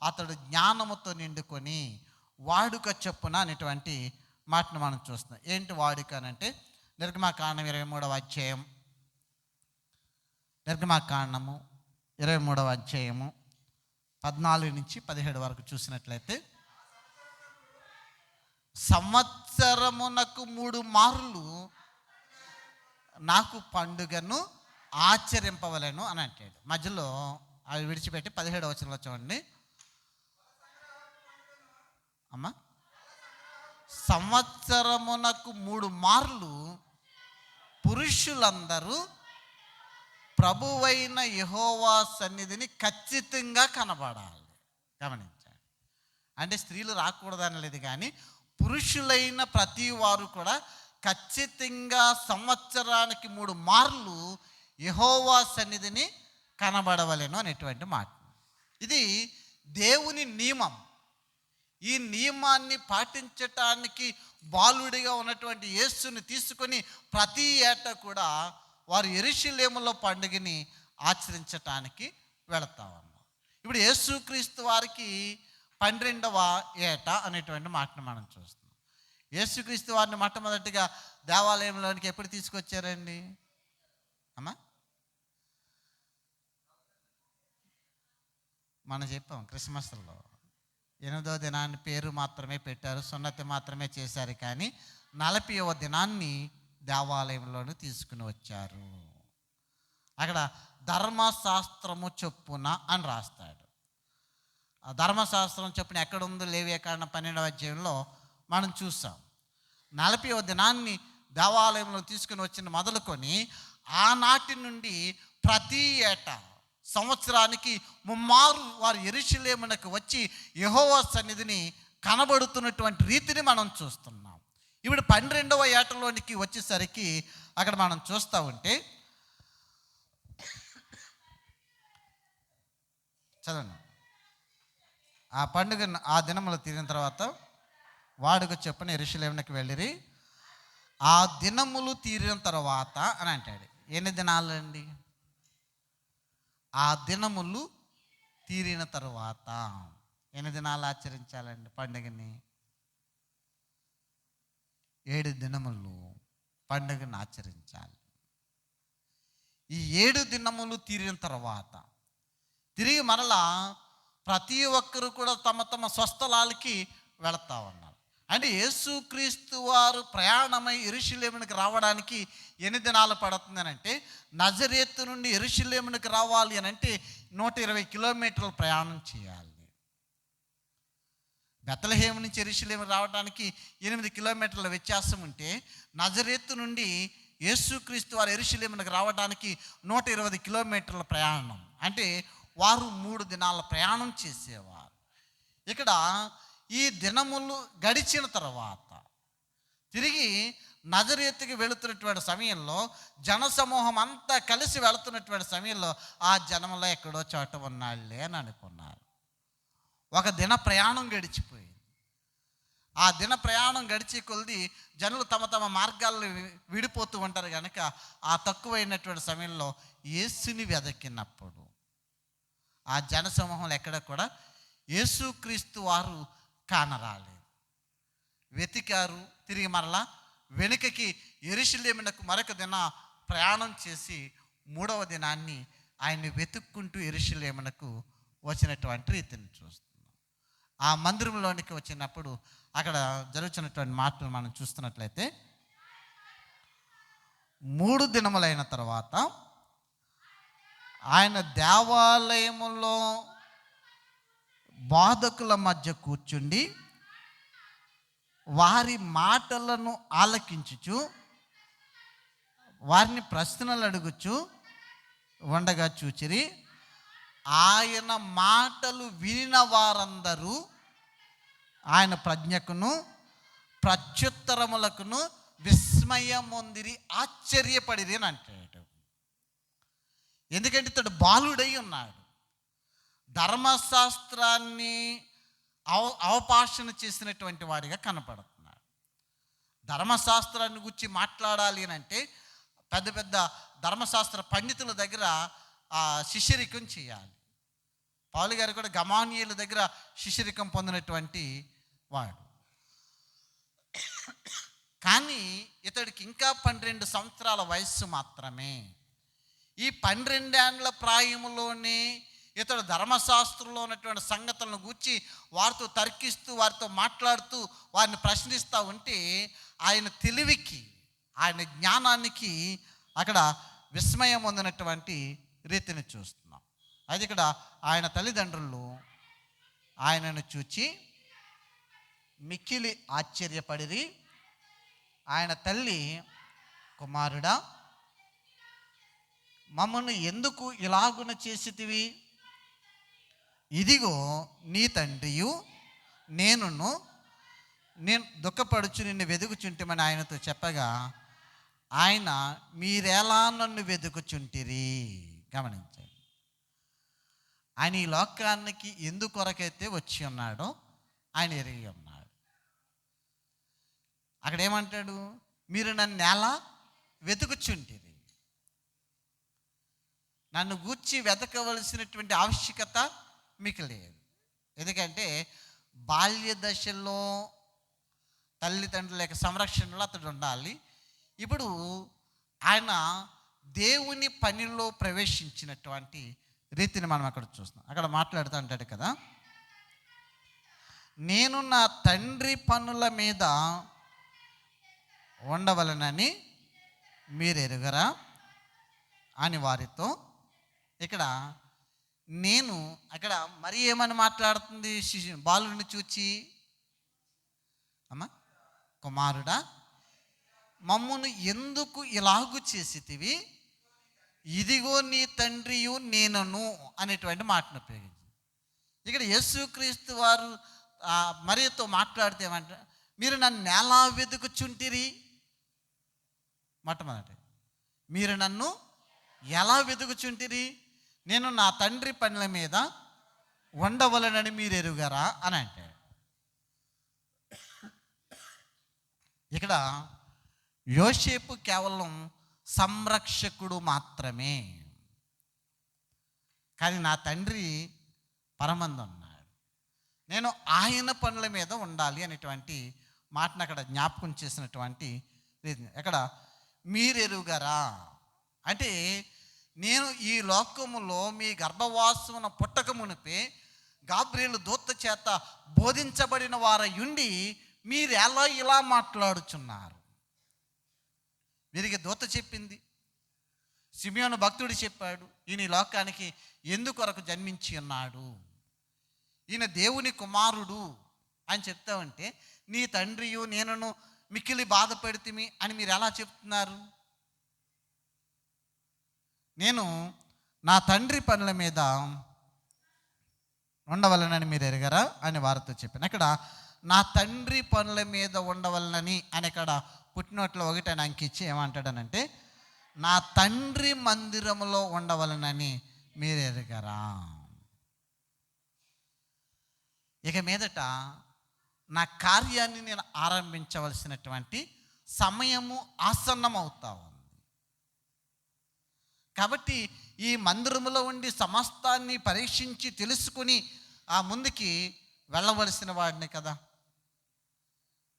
అతడు జ్ఞానముతో నిండుకొని వాడుక చొప్పున అనేటువంటి మాటను మనం చూస్తున్నాం. ఏంటి వాడుక అంటే నిర్గమకాండం 23వ అధ్యాయం, నిర్గమకాండము 23వ అధ్యాయము 14 నుంచి 17 వరకు చూసినట్లయితే, సంవత్సరమునకు 3 మార్లు నాకు పండుగను ఆచరింపవలెను అని అంటాడు. మధ్యలో అవి విడిచిపెట్టి 17వ వచనంలో చూడండి అమ్మా. సంవత్సరమునకు 3 మార్లు పురుషులందరూ ప్రభువైన యెహోవా సన్నిధిని ఖచ్చితంగా కనబడాలి. గమనించండి. అంటే స్త్రీలు రాకూడదని లేదు, కానీ పురుషులైన ప్రతి వారు కూడా ఖచ్చితంగా సంవత్సరానికి 3 మార్లు యెహోవా సన్నిధిని కనబడవలెను అనేటువంటి మాట. ఇది దేవుని నియమం. ఈ నియమాన్ని పాటించటానికి బాలుడిగా ఉన్నటువంటి యేసుని తీసుకొని ప్రతి ఏటా కూడా వారు యెరూషలేములో పండుగని ఆచరించటానికి వెళతామన్నారు. ఇప్పుడు యేసుక్రీస్తు వారికి 12వ ఏట అనేటువంటి మాటను మనం చూస్తాం. యేసుక్రీస్తు వారిని మొట్టమొదటిగా దేవాలయంలోనికి ఎప్పుడు తీసుకొచ్చారండి అమ్మా? మనం చెప్పాం క్రిస్మస్లో 8వ దినాన్ని పేరు మాత్రమే పెట్టారు, సున్నతి మాత్రమే చేశారు, కానీ 40వ దినాన్ని దేవాలయంలోని తీసుకుని వచ్చారు. అక్కడ ధర్మశాస్త్రము చొప్పున అని రాస్తాడు. ఆ ధర్మశాస్త్రం చొప్పున ఎక్కడుందో లేవియాకాండం 12వ అధ్యాయంలో మనం చూసాం. 40వ దినాన్ని దేవాలయంలో తీసుకుని వచ్చిన మొదలుకొని ఆనాటి నుండి ప్రతి ఏటా సంవత్సరానికి 3 మార్లు వారు యెరూషలేమునకు వచ్చి యెహోవా సన్నిధిని కనబడుతున్నటువంటి రీతిని మనం చూస్తున్నాం. ఇప్పుడు 12వ ఏటలోనికి వచ్చేసరికి అక్కడ మనం చూస్తూ ఉంటే చదవండి. ఆ పండుగ ఆ దినములు తీరిన తర్వాత వాడుక చొప్పున యెరూషలేమునకు వెళ్ళిరి. ఆ దినములు తీరిన తర్వాత అని అంటాడు. ఎన్ని దినాలు అండి? ఆ దినములు తీరిన తర్వాత ఎన్ని దినాలు ఆచరించాలండి పండుగని? 7 దినములు పండుగను ఆచరించాలి. ఈ 7 దినములు తీరిన తర్వాత తిరిగి మరలా ప్రతి ఒక్కరు కూడా తమ తమ స్వస్థలాలకి వెళతా ఉన్నారు. అంటే యేసుక్రీస్తు వారు ప్రయాణమై యెరూషలేమునికి రావడానికి ఎన్ని దినాలు పడుతుంది అని అంటే, నజరేతు నుండి యెరూషలేమునికి రావాలి అని అంటే 120 కిలోమీటర్లు ప్రయాణం చేయాలి. బెత్లెహేము నుంచి యెరూషలేము రావడానికి 8 కిలోమీటర్ల వ్యత్యాసం ఉంటే, నజరేతు నుండి యేసుక్రీస్తు వారు యెరూషలేమునికి రావడానికి 120 కిలోమీటర్ల ప్రయాణం. అంటే వారు 3 దినాల ప్రయాణం చేసేవారు. ఇక్కడ ఈ దినములు గడిచిన తర్వాత తిరిగి నజరేతుకి వెళుతున్నటువంటి సమయంలో జనసమూహం అంతా కలిసి వెళుతున్నటువంటి సమయంలో ఆ జనంలో ఎక్కడో చోట ఉన్నాళ్ళే అని అనుకున్నారు. ఒక దిన ప్రయాణం గడిచిపోయింది. ఆ దిన ప్రయాణం గడిచే కొలది జనులు తమ తమ మార్గాలను విడిపోతూ ఉంటారు కనుక ఆ తక్కువైనటువంటి సమయంలో యేసుని వెదకినప్పుడు ఆ జనసమూహంలో ఎక్కడ కూడా యేసుక్రీస్తు వారు కానరాలేదు. వెతికారు. తిరిగి మరలా వెనుకకి యెరూషలేమునకు మరొక దిన ప్రయాణం చేసి 3వ దినాన్ని ఆయన్ని వెతుక్కుంటూ యెరూషలేమునకు వచ్చినటువంటి రీతిని చూస్తున్నాం. ఆ మందిరంలోనికి వచ్చినప్పుడు అక్కడ జరుగుతున్నటువంటి మాటలు మనం చూస్తున్నట్లయితే, 3 దినములైన తర్వాత ఆయన దేవాలయములో బోధకుల మధ్య కూర్చుండి వారి మాటలను ఆలకించుచు వారిని ప్రశ్నలు అడుగుచు ఉండగా చూచిరి. ఆయన మాటలు వినిన వారందరూ ఆయన ప్రజ్ఞకును ప్రత్యుత్తరములకును విస్మయమొందిరి, ఆశ్చర్యపడిరి అని అంటాడు. ఎందుకంటే ఇతడు బాలుడై ఉన్నాడు. ధర్మశాస్త్రాన్ని అవపాషణ చేసినటువంటి వాడిగా కనపడుతున్నాడు. ధర్మశాస్త్రాన్ని గురించి మాట్లాడాలి అని అంటే పెద్ద పెద్ద ధర్మశాస్త్ర పండితుల దగ్గర శిష్యరికం చేయాలి. పౌలు గారు కూడా గమానీయుల దగ్గర శిష్యరికం పొందినటువంటి వాడు. కానీ ఇతడికి ఇంకా 12 సంవత్సరాల వయస్సు మాత్రమే. ఈ 12 ఏండ్ల ప్రాయములోనే ఇతడు ధర్మశాస్త్రంలో ఉన్నటువంటి సంగతులను గూర్చి వారితో తర్కిస్తూ వారితో మాట్లాడుతూ వారిని ప్రశ్నిస్తూ ఉంటే ఆయన తెలివికి ఆయన జ్ఞానానికి అక్కడ విస్మయం పొందినటువంటి రీతిని చూస్తున్నాం. అయితే ఇక్కడ ఆయన తల్లిదండ్రులు ఆయనను చూచి మిక్కిలి ఆశ్చర్యపడిరి. ఆయన తల్లి, కుమారుడా, మమ్మను ఎందుకు ఇలాగున చేసితివి? ఇదిగో నీ తండ్రియు నేను దుఃఖపడుచు నిన్ను వెదుకుచుంటిమని ఆయనతో చెప్పగా, ఆయన మీరెలా నన్ను వెదుకుచుంటిరి? గమనించండి, ఆయన ఈ లోకానికి ఎందుకొరకైతే వచ్చి ఉన్నాడో ఆయన ఎరిగి ఉన్నాడు. అక్కడ ఏమంటాడు? మీరు నన్ను ఎలా వెతుకుచుంటిరి. నన్ను గూర్చి వెతకవలసినటువంటి ఆవశ్యకత మీకు లేదు. ఎందుకంటే బాల్య దశలో తల్లిదండ్రుల యొక్క సంరక్షణలో అతడు ఉండాలి. ఇప్పుడు ఆయన దేవుని పనిలో ప్రవేశించినటువంటి రీతిని మనం అక్కడ చూస్తున్నాం. అక్కడ మాట్లాడుతూ అంటాడు కదా, నేను నా తండ్రి పనుల మీద ఉండవలనని మీరు ఎరుగరా అని వారితో. ఇక్కడ నేను అక్కడ మరి ఏమని మాట్లాడుతుంది? బాలుని చూచి, అమ్మా కుమారుడా, మమ్మును ఎందుకు ఇలాగు చేసితివి? ఇదిగో నీ తండ్రియు నేనను అనేటువంటి మాటను ఉపయోగించింది. ఇక్కడ యేసుక్రీస్తు వారు మరియతో మాట్లాడితే ఏమంటే, మీరు నన్ను ఎలా వెతుకుచుంటిరి? మొట్టమొదటి, మీరు నన్ను ఎలా వెతుకుచుంటిరి? నేను నా తండ్రి పనుల మీద ఉండవలనని మీరు ఎరుగరా అని అంటే, ఇక్కడ యోసేపు కేవలం సంరక్షకుడు మాత్రమే, కానీ నా తండ్రి పరమందు ఉన్నాడు, నేను ఆయన పనుల మీద ఉండాలి అనేటువంటి మాటను అక్కడ జ్ఞాపకం చేసినటువంటి రీతి. అక్కడ మీరెరుగరా అంటే, నేను ఈ లోకములో మీ గర్భవాసమున పుట్టక మునిపే గాబ్రియేలు దూత చేత బోధించబడిన వారయుండి మీరు ఎలా ఇలా మాట్లాడుచున్నారు? వీరికి దూత చెప్పింది, సిమియోను భక్తుడు చెప్పాడు, ఈయన ఈ లోకానికి ఎందుకొరకు జన్మించి ఉన్నాడు, ఈయన దేవుని కుమారుడు అని చెప్తా ఉంటే, నీ తండ్రియు నేనును మిక్కిలి బాధపడితిమి అని మీరు ఎలా చెప్తున్నారు? నేను నా తండ్రి పనుల మీద ఉండవలనని మీరు ఎరగరా అని వారితో చెప్పాను. అక్కడ నా తండ్రి పనుల మీద ఉండవలనని అని ఇక్కడ పుట్టినోట్లో ఒకటి అని అంకించి ఏమంటాడనంటే, నా తండ్రి మందిరములో ఉండవలనని మీరు ఎరగరా. ఇక మీదట నా కార్యాన్ని నేను ఆరంభించవలసినటువంటి సమయము ఆసన్నమవుతా ఉంది. కాబట్టి ఈ మందిరములో ఉండి సమస్తాన్ని పరీక్షించి తెలుసుకుని ఆ ముందుకి వెళ్ళవలసిన వాడిని కదా.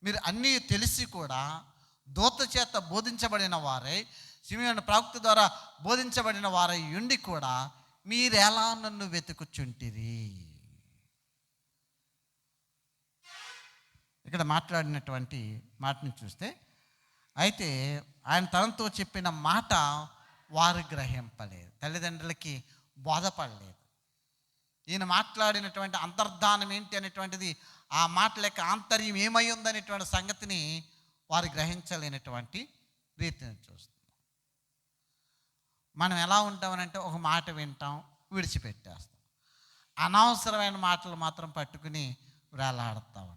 మీరు అన్నీ తెలిసి కూడా దూత చేత బోధించబడిన వారై, సిమియోను ప్రవక్త ద్వారా బోధించబడిన వారై ఉండి కూడా మీరెలా నన్ను వెతుకుచుంటిరి? ఇక్కడ మాట్లాడినటువంటి మాటని చూస్తే, అయితే ఆయన తనతో చెప్పిన మాట వారు గ్రహింపలేదు, తల్లిదండ్రులకి బోధపడలేదు. ఈయన మాట్లాడినటువంటి అంతర్ధానం ఏంటి అనేటువంటిది, ఆ మాటల యొక్క ఆంతర్యం ఏమై ఉందనేటువంటి సంగతిని వారు గ్రహించలేనటువంటి రీతిని చూస్తున్నాం. మనం ఎలా ఉంటామనంటే, ఒక మాట వింటాం, విడిచిపెట్టేస్తాం, అనవసరమైన మాటలు మాత్రం పట్టుకుని వేలాడుతూ ఉంటాం.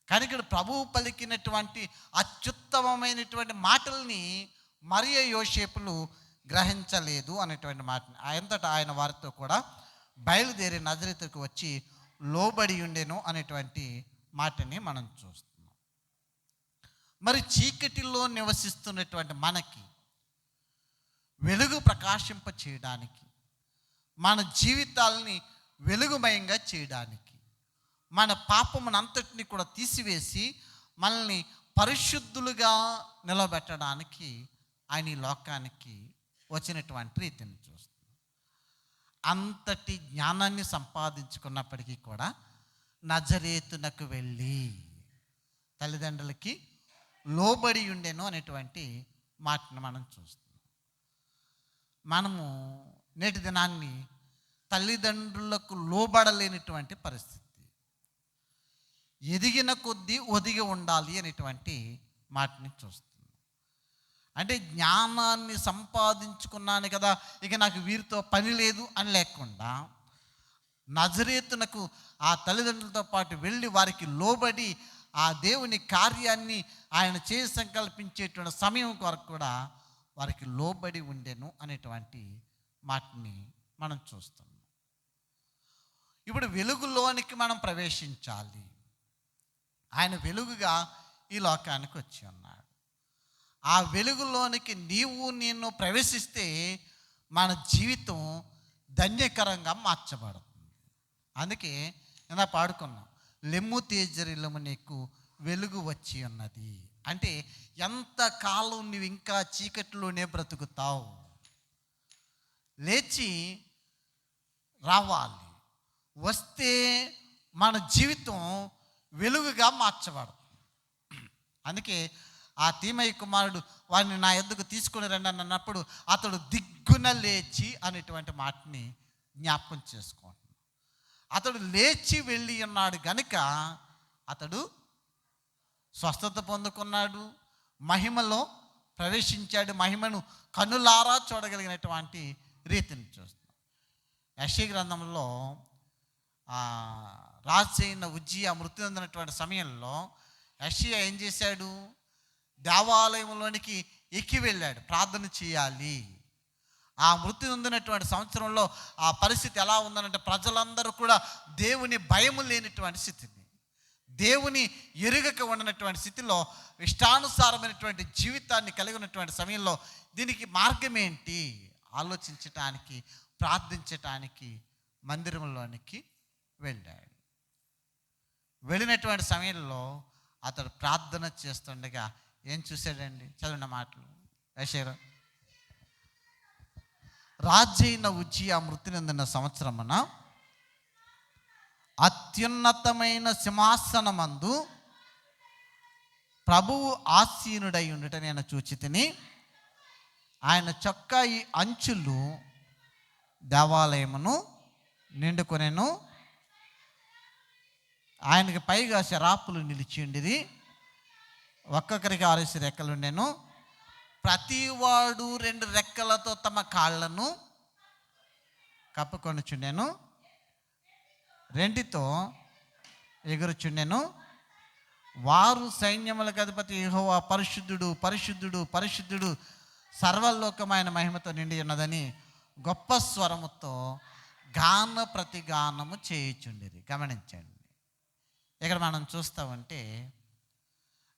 కానీ ఇక్కడ ప్రభువు పలికినటువంటి అత్యుత్తమమైనటువంటి మాటల్ని మరియ యోసేపులు గ్రహించలేదు అనేటువంటి మాటని అంతటా ఆయన వారితో కూడా బయలుదేరి నజరేతుకు వచ్చి లోబడి ఉండెను అనేటువంటి మాటని మనం చూస్తున్నాం. మరి చీకటిలో నివసిస్తున్నటువంటి మనకి వెలుగు ప్రకాశింప చేయడానికి, మన జీవితాలని వెలుగుమయంగా చేయడానికి, మన పాపమునంతటిని కూడా తీసివేసి మనల్ని పరిశుద్ధులుగా నిలబెట్టడానికి ఆయన ఈ లోకానికి వచ్చినటువంటి రీతిని చూస్తున్నాం. అంతటి జ్ఞానాన్ని సంపాదించుకున్నప్పటికీ కూడా నజరేతునకు వెళ్ళి తల్లిదండ్రులకి లోబడి ఉండెను అనేటువంటి మాటను మనం చూస్తున్నాం. మనము నేటి దినాన్ని తల్లిదండ్రులకు లోబడలేనటువంటి పరిస్థితి. ఎదిగిన కొద్దీ ఒదిగి ఉండాలి అనేటువంటి మాటని చూస్తుంది. అంటే జ్ఞానాన్ని సంపాదించుకున్నాను కదా, ఇక నాకు వీరితో పని లేదు అని లేకుండా నజరేతునకు ఆ తల్లిదండ్రులతో పాటు వెళ్ళి వారికి లోబడి ఆ దేవుని కార్యాన్ని ఆయన చేసి సంకల్పించేటువంటి సమయం కొరకు కూడా వారికి లోబడి ఉండెను అనేటువంటి మాటని మనం చూస్తున్నాం. ఇప్పుడు వెలుగులోనికి మనం ప్రవేశించాలి. ఆయన వెలుగుగా ఈ లోకానికి వచ్చి ఉన్నాడు. ఆ వెలుగులోనికి నీవు నేను ప్రవేశిస్తే మన జీవితం ధన్యకరంగా మార్చబడుతుంది. అందుకే ఇలా పాడుకున్నాం, లెమ్ము తేజరిల్లము నీకు వెలుగు వచ్చి ఉన్నది. అంటే ఎంతకాలం నువ్వు ఇంకా చీకటిలోనే బ్రతుకుతావు, లేచి రావాలి. వస్తే మన జీవితం వెలుగుగా మార్చబడుతుంది. అందుకే ఆ తీమయ్య కుమారుడు వారిని నా యొద్దకు తీసుకుని రండి అని అన్నప్పుడు అతడు దిగ్గున లేచి అనేటువంటి మాటని జ్ఞాపకం చేసుకుంటున్నాడు. అతడు లేచి వెళ్ళి ఉన్నాడు గనుక అతడు స్వస్థత పొందుకున్నాడు, మహిమలో ప్రవేశించాడు, మహిమను కనులారా చూడగలిగినటువంటి రీతిని చూస్తున్నాం. యెషయా గ్రంథంలో రాజైన ఉజ్జియా మృతి చెందినటువంటి సమయంలో యెషయా ఏం చేశాడు? దేవాలయంలోనికి ఎక్కి వెళ్ళాడు, ప్రార్థన చేయాలి. ఆ మృతి చెందినటువంటి సంవత్సరంలో ఆ పరిస్థితి ఎలా ఉందనంటే ప్రజలందరూ కూడా దేవుని భయము లేనటువంటి స్థితిని, దేవుని ఎరుగక ఉన్నటువంటి స్థితిలో ఇష్టానుసారమైనటువంటి జీవితాన్ని కలిగి ఉన్నటువంటి సమయంలో దీనికి మార్గం ఏంటి ఆలోచించటానికి, ప్రార్థించటానికి మందిరంలోనికి వెళ్ళాడు. వెళ్ళినటువంటి సమయంలో అతడు ప్రార్థన చేస్తుండగా ఏం చూశాడండి? చదివిన మాటలు యెషయా. రాజైన ఉజ్జియా మృతి చెందిన సంవత్సరమున అత్యున్నతమైన సింహాసనమందు ప్రభువు ఆసీనుడై ఉండుట నేను చూచితిని. ఆయన చొక్కా ఈ అంచులు దేవాలయమును నిండుకొనెను. ఆయనకి పైగా శరాపులు నిలిచి ఉండేది, ఒక్కొక్కరికి 6 రెక్కలు ఉండెను. ప్రతివాడు 2 రెక్కలతో తమ కాళ్ళను కప్పుకొనుచుండెను, రెండితో ఎగురుచుండెను. వారు సైన్యములకు అధిపతి యెహోవా పరిశుద్ధుడు పరిశుద్ధుడు పరిశుద్ధుడు సర్వలోకమైన మహిమతో నిండి ఉన్నదని గొప్ప స్వరముతో గాన ప్రతిగానము చేయుచుండిరి. గమనించండి, ఇక్కడ మనం చూస్తామంటే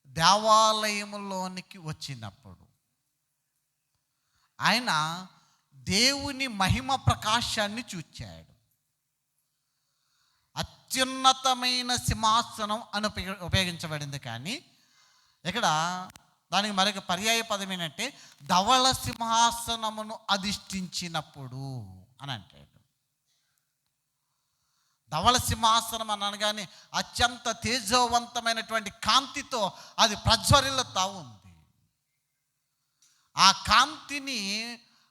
దేవాలయములోనికి వచ్చినప్పుడు ఆయన దేవుని మహిమ ప్రకాశాన్ని చూచాడు. అత్యున్నతమైన సింహాసనం అని ఉపయోగించబడింది, కానీ ఇక్కడ దానికి మరొక పర్యాయ పదం ఏంటంటే ధవళ సింహాసనమును అధిష్ఠించినప్పుడు అని అంటాడు. ధవళ సింహాసనం అని అనగానే అత్యంత తేజోవంతమైనటువంటి కాంతితో అది ప్రజ్వరిల్లుతా ఉంది. ఆ కాంతిని,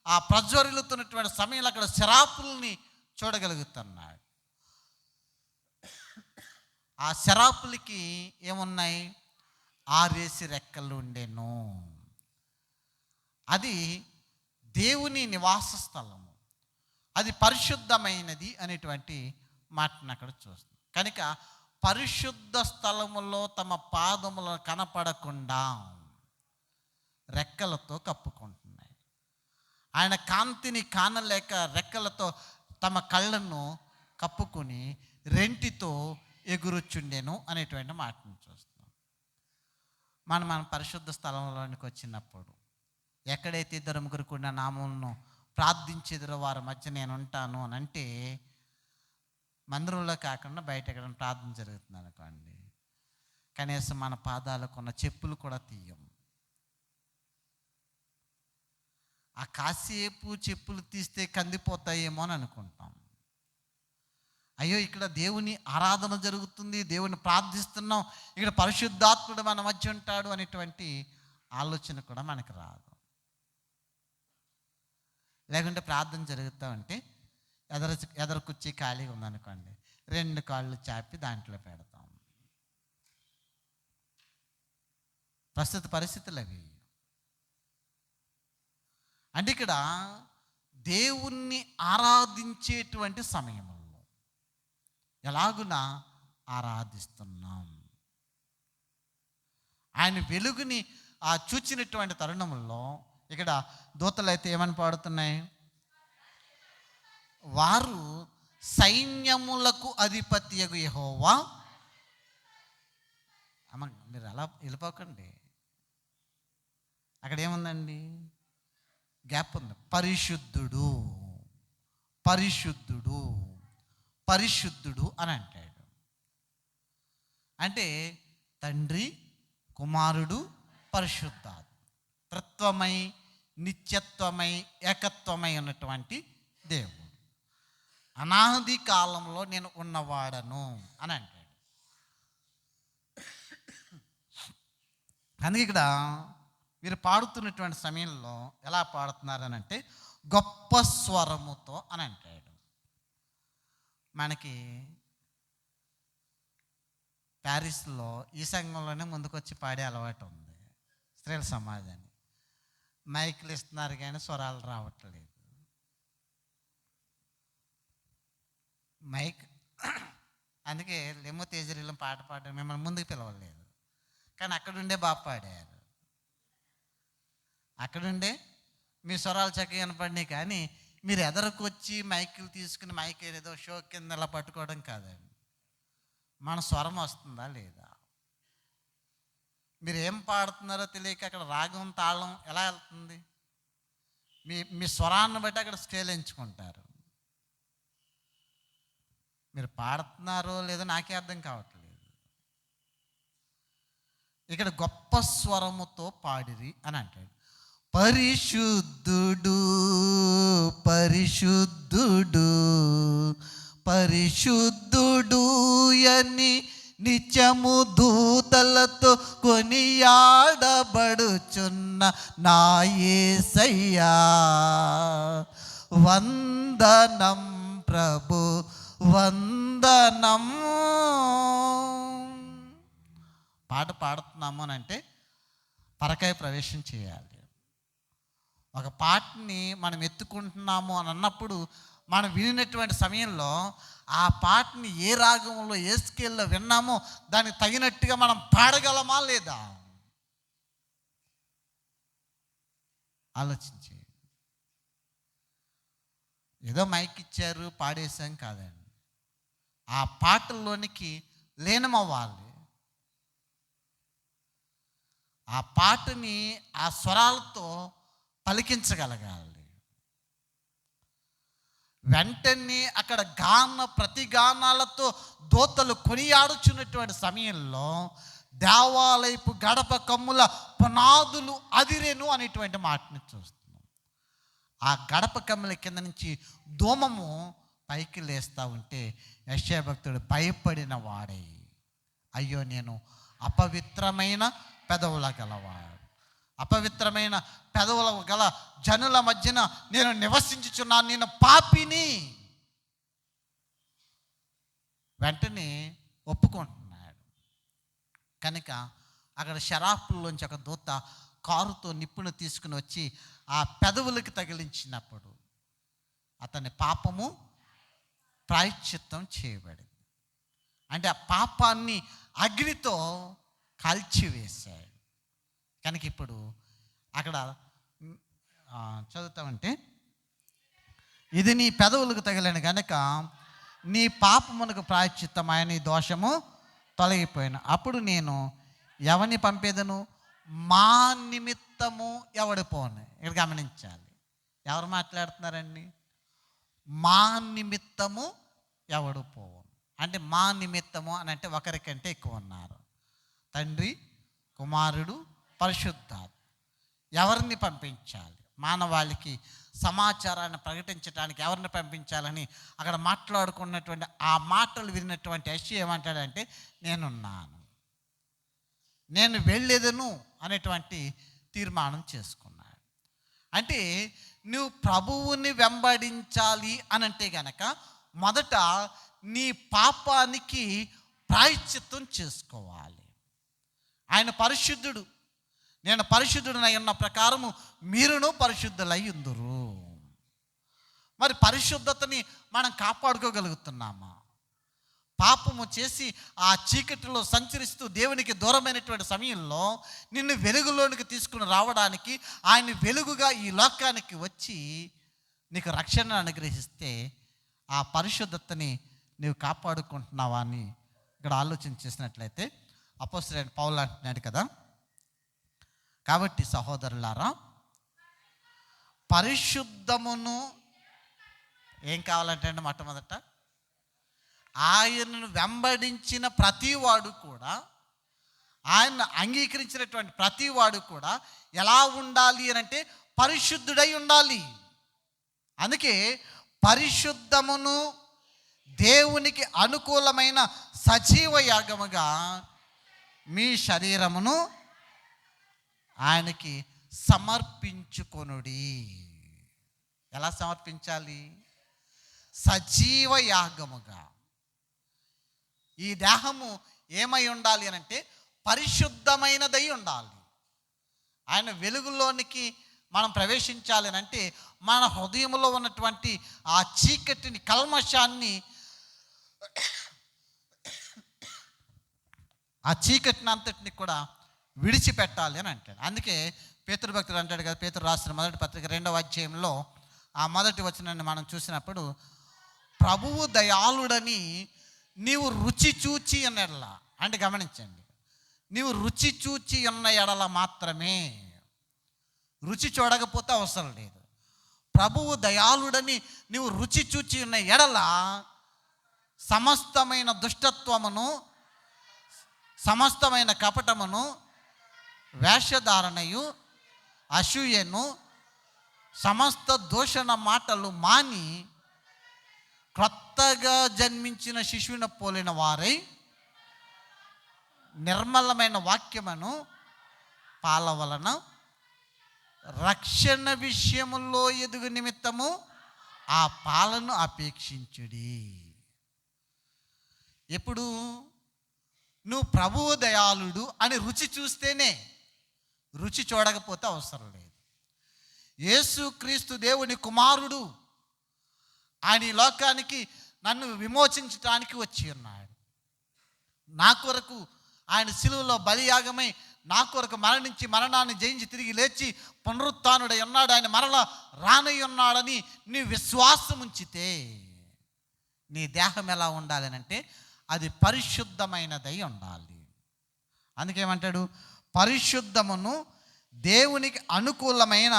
ఆ ప్రజ్వరిల్లుతున్నటువంటి సమయంలో అక్కడ శరాపుల్ని చూడగలుగుతున్నాడు. ఆ శరాపులకి ఏమున్నాయి? 6 రెక్కలు ఉండేను. అది దేవుని నివాస స్థలము, అది పరిశుద్ధమైనది అనేటువంటి మాటను అక్కడ చూస్తాం. కనుక పరిశుద్ధ స్థలములో తమ పాదములను కనపడకుండా రెక్కలతో కప్పుకుంటున్నాయి. ఆయన కాంతిని కానలేక రెక్కలతో తమ కళ్ళను కప్పుకొని రెంటితో ఎగురుచుండెను అనేటువంటి మాటను చూస్తాం. మన పరిశుద్ధ స్థలంలోనికి వచ్చినప్పుడు ఎక్కడైతే 2-3 కూడిన నామములను ప్రార్థించేదిరో వారి మధ్య నేను ఉంటాను అని అంటే, మందిరంలో కాకుండా బయట ఎక్కడ ప్రార్థన జరుగుతుంది అనుకోండి, కనీసం మన పాదాలకు ఉన్న చెప్పులు కూడా తీయం. ఆ కాసేపు చెప్పులు తీస్తే కందిపోతాయేమో అని అనుకుంటాం. అయ్యో, ఇక్కడ దేవుని ఆరాధన జరుగుతుంది, దేవుని ప్రార్థిస్తున్నాం, ఇక్కడ పరిశుద్ధాత్ముడు మన మధ్య ఉంటాడు అనేటువంటి ఆలోచన కూడా మనకు రాదు. లేకుంటే ప్రార్థన జరుగుతూ ఉంటే ఎదరు కుర్చీ ఖాళీగా ఉందనుకోండి, 2 కాళ్ళు చాపి దాంట్లో పెడతాం. ప్రస్తుత పరిస్థితులు అవి. అంటే ఇక్కడ దేవుణ్ణి ఆరాధించేటువంటి సమయంలో ఎలాగున ఆరాధిస్తున్నాం, ఆయన వెలుగుని చూచినటువంటి తరుణంలో ఇక్కడ దూతలు అయితే ఏమని పాడుతున్నాయి? వారు సైన్యములకు అధిపతియగు యెహోవా. అమ్మ మీరు అలా వెళ్ళిపోకండి, అక్కడ ఏముందండి? గ్యాప్ ఉంది. పరిశుద్ధుడు, పరిశుద్ధుడు, పరిశుద్ధుడు అని అంటాడు. అంటే తండ్రి, కుమారుడు, పరిశుద్ధాత్మ త్రిత్వమై, నిత్యత్వమై, ఏకత్వమై ఉన్నటువంటి దేవుడు. అనాది కాలంలో నేను ఉన్నవాడను అని అంటాడు. అందుకే ఇక్కడ వీరు పాడుతున్నటువంటి సమయంలో ఎలా పాడుతున్నారని అంటే గొప్ప స్వరముతో అని అంటాడు. మనకి ప్యారిస్లో ఈ సంఘంలోనే ముందుకొచ్చి పాడే అలవాటు ఉంది స్త్రీల సమాజాన్ని. మైకులు ఇస్తున్నారు కానీ స్వరాలు రావట్లేదు. మైక్ అందుకే లెమ్మో తేజరీలో పాట పాడడం మిమ్మల్ని ముందుకు పిలవలేదు, కానీ అక్కడుండే బాగా పాడారు. అక్కడుండే మీ స్వరాలు చక్కగా వినపడినాయి, కానీ మీరు ఎదరకు వచ్చి మైకులు తీసుకుని మైక్ ఏదో షో కింద ఇలా పట్టుకోవడం కాదండి. మన స్వరం వస్తుందా లేదా, మీరు ఏం పాడుతున్నారో తెలియక అక్కడ రాగం తాళం ఎలా వెళ్తుంది, మీ స్వరాన్ని బట్టి అక్కడ స్కేల్ ఎంచుకుంటారు. మీరు పాడుతున్నారో లేదో నాకే అర్థం కావట్లేదు. ఇక్కడ గొప్ప స్వరముతో పాడిరి అని అంటాడు. పరిశుద్ధుడు, పరిశుద్ధుడు, పరిశుద్ధుడు అని నిత్యము దూతలతో కొనియాడబడుచున్న నా యేసయ్యా. వందనం ప్రభు, వందనం. పాట పాడుతున్నాము అని అంటే పరకాయ ప్రవేశం చేయాలి. ఒక పాటని మనం ఎత్తుకుంటున్నాము అని అన్నప్పుడు మనం వినినటువంటి సమయంలో ఆ పాటని ఏ రాగంలో, ఏ స్కేల్లో విన్నామో దానికి తగినట్టుగా మనం పాడగలమా లేదా ఆలోచించి. ఏదో మైక్ ఇచ్చారు పాడేశాం కాదండి, ఆ పాటల్లోనికి లీనమవ్వాలి. ఆ పాటని ఆ స్వరాలతో పలికించగలగాలి. వెంటనే అక్కడ ప్రతిగానాలతో దోతలు కొనియాడుచున్నటువంటి సమయంలో దేవాలయపు గడప కమ్ముల పునాదులు అదిరెను అనేటువంటి మాటని చూస్తున్నాం. ఆ గడప కమ్ముల కింద నుంచి ధూమము పైకి లేస్తూ ఉంటే యెషయా భక్తుడు భయపడిన వాడై, అయ్యో నేను అపవిత్రమైన పెదవుల గలవాడు, అపవిత్రమైన పెదవుల గల జనుల మధ్యన నేను నివసించుచున్నాను, నేను పాపిని. వెంటనే ఒప్పుకుంటున్నాడు. కనుక అక్కడ షరాఫుల్లోంచి ఒక దూత కారుతో నిప్పును తీసుకుని వచ్చి ఆ పెదవులకి తగిలించినప్పుడు అతని పాపము ప్రాయశ్చిత్తం చేయబడింది. అంటే ఆ పాపాన్ని అగ్నితో కాల్చివేశాడు. కనుక ఇప్పుడు అక్కడ చదువుతామంటే, ఇది నీ పెదవులకు తగిలిన కనుక నీ పాపమునకు ప్రాయశ్చిత్తమైన నీ దోషము తొలగిపోయిన. అప్పుడు నేను ఎవరిని పంపేదను, మా నిమిత్తము ఎవడు పోను. ఇక్కడ గమనించాలి, ఎవరు మాట్లాడుతున్నారండి? మా నిమిత్తము ఎవడు పోవు అంటే, మా నిమిత్తము అని అంటే ఒకరికంటే ఎక్కువ ఉన్నారు. తండ్రి, కుమారుడు, పరిశుద్ధాత్మ. ఎవరిని పంపించాలి? మానవాళికి సమాచారాన్ని ప్రకటించడానికి ఎవరిని పంపించాలని అక్కడ మాట్లాడుకున్నటువంటి ఆ మాటలు విన్నటువంటి యెషయా ఏమంటాడంటే, నేనున్నాను, నేను వెళ్ళేదను అనేటువంటి తీర్మానం చేసుకున్నాడు. అంటే నువ్వు ప్రభువుని వెంబడించాలి అని అంటే గనక మొదట నీ పాపానికి ప్రాయశ్చిత్తం చేసుకోవాలి. ఆయన పరిశుద్ధుడు, నేను పరిశుద్ధుడనై ఉన్న ప్రకారము మీరును పరిశుద్ధులై ఉందురు. మరి పరిశుద్ధతని మనం కాపాడుకోగలుగుతున్నామా? పాపము చేసి ఆ చీకటిలో సంచరిస్తూ దేవునికి దూరమైనటువంటి సమయంలో నిన్ను వెలుగులోనికి తీసుకుని రావడానికి ఆయన వెలుగుగా ఈ లోకానికి వచ్చి నీకు రక్షణ అనుగ్రహిస్తే ఆ పరిశుద్ధతని నీవు కాపాడుకుంటున్నావా అని ఇక్కడ ఆలోచన చేసినట్లయితే అపోస్తలుడైన పౌలు అంటున్నాడు కదా, కాబట్టి సహోదరులారా పరిశుద్ధమును ఏం కావాలంటే అండి, మొట్టమొదట ఆయనను వెంబడించిన ప్రతివాడు కూడా, ఆయన్ను అంగీకరించినటువంటి ప్రతివాడు కూడా ఎలా ఉండాలి అని అంటే పరిశుద్ధుడై ఉండాలి. అందుకే పరిశుద్ధమును దేవునికి అనుకూలమైన సజీవ యాగముగా మీ శరీరమును ఆయనకి సమర్పించుకొనుడి. ఎలా సమర్పించాలి? సజీవ యాగముగా. ఈ దేహము ఏమై ఉండాలి అని అంటే పరిశుద్ధమైనదై ఉండాలి. ఆయన వెలుగులోనికి మనం ప్రవేశించాలి అని అంటే మన హృదయంలో ఉన్నటువంటి ఆ చీకటిని, కల్మషాన్ని, ఆ చీకటిని అంతటిని కూడా విడిచిపెట్టాలి అని అంటాడు. అందుకే పేతురు భక్తుడు అంటాడు కదా, పేతురు రాసిన మొదటి పత్రిక 2వ అధ్యాయంలో ఆ మొదటి వచనాన్ని మనం చూసినప్పుడు, ప్రభువు దయాళుడని నీవు రుచి చూచి ఉన్న ఎడల, అంటే గమనించండి, నీవు రుచి చూచి ఉన్న ఎడల మాత్రమే, రుచి చూడకపోతే అవసరం లేదు. ప్రభువు దయాళుడని నీవు రుచి చూచి ఉన్న ఎడల సమస్తమైన దుష్టత్వమును, సమస్తమైన కపటమును, వేషధారణయు, అసూయను, సమస్త దూషణ మాటలు మాని కొత్తగా జన్మించిన శిశువును పోలిన వారై నిర్మలమైన వాక్యమును పాల వలన రక్షణ విషయములో ఎదుగు నిమిత్తము ఆ పాలను అపేక్షించుడి. ఎప్పుడు నువ్వు ప్రభువు దయాళుడు అని రుచి చూస్తేనే, రుచి చూడకపోతే అవసరం లేదు. యేసుక్రీస్తు దేవుని కుమారుడు, ఆయన ఈ లోకానికి నన్ను విమోచించడానికి వచ్చి ఉన్నాడు. నా కొరకు ఆయన సిలువలో బలియాగమై నా కొరకు మరణించి మరణాన్ని జయించి తిరిగి లేచి పునరుత్థానుడై ఉన్నాడు. ఆయన మరలా రానై ఉన్నాడని నీ విశ్వాసం ఉంచితే నీ దేహం ఎలా ఉండాలి అంటే అది పరిశుద్ధమైనదై ఉండాలి. అందుకేమంటాడు, పరిశుద్ధమును దేవునికి అనుకూలమైన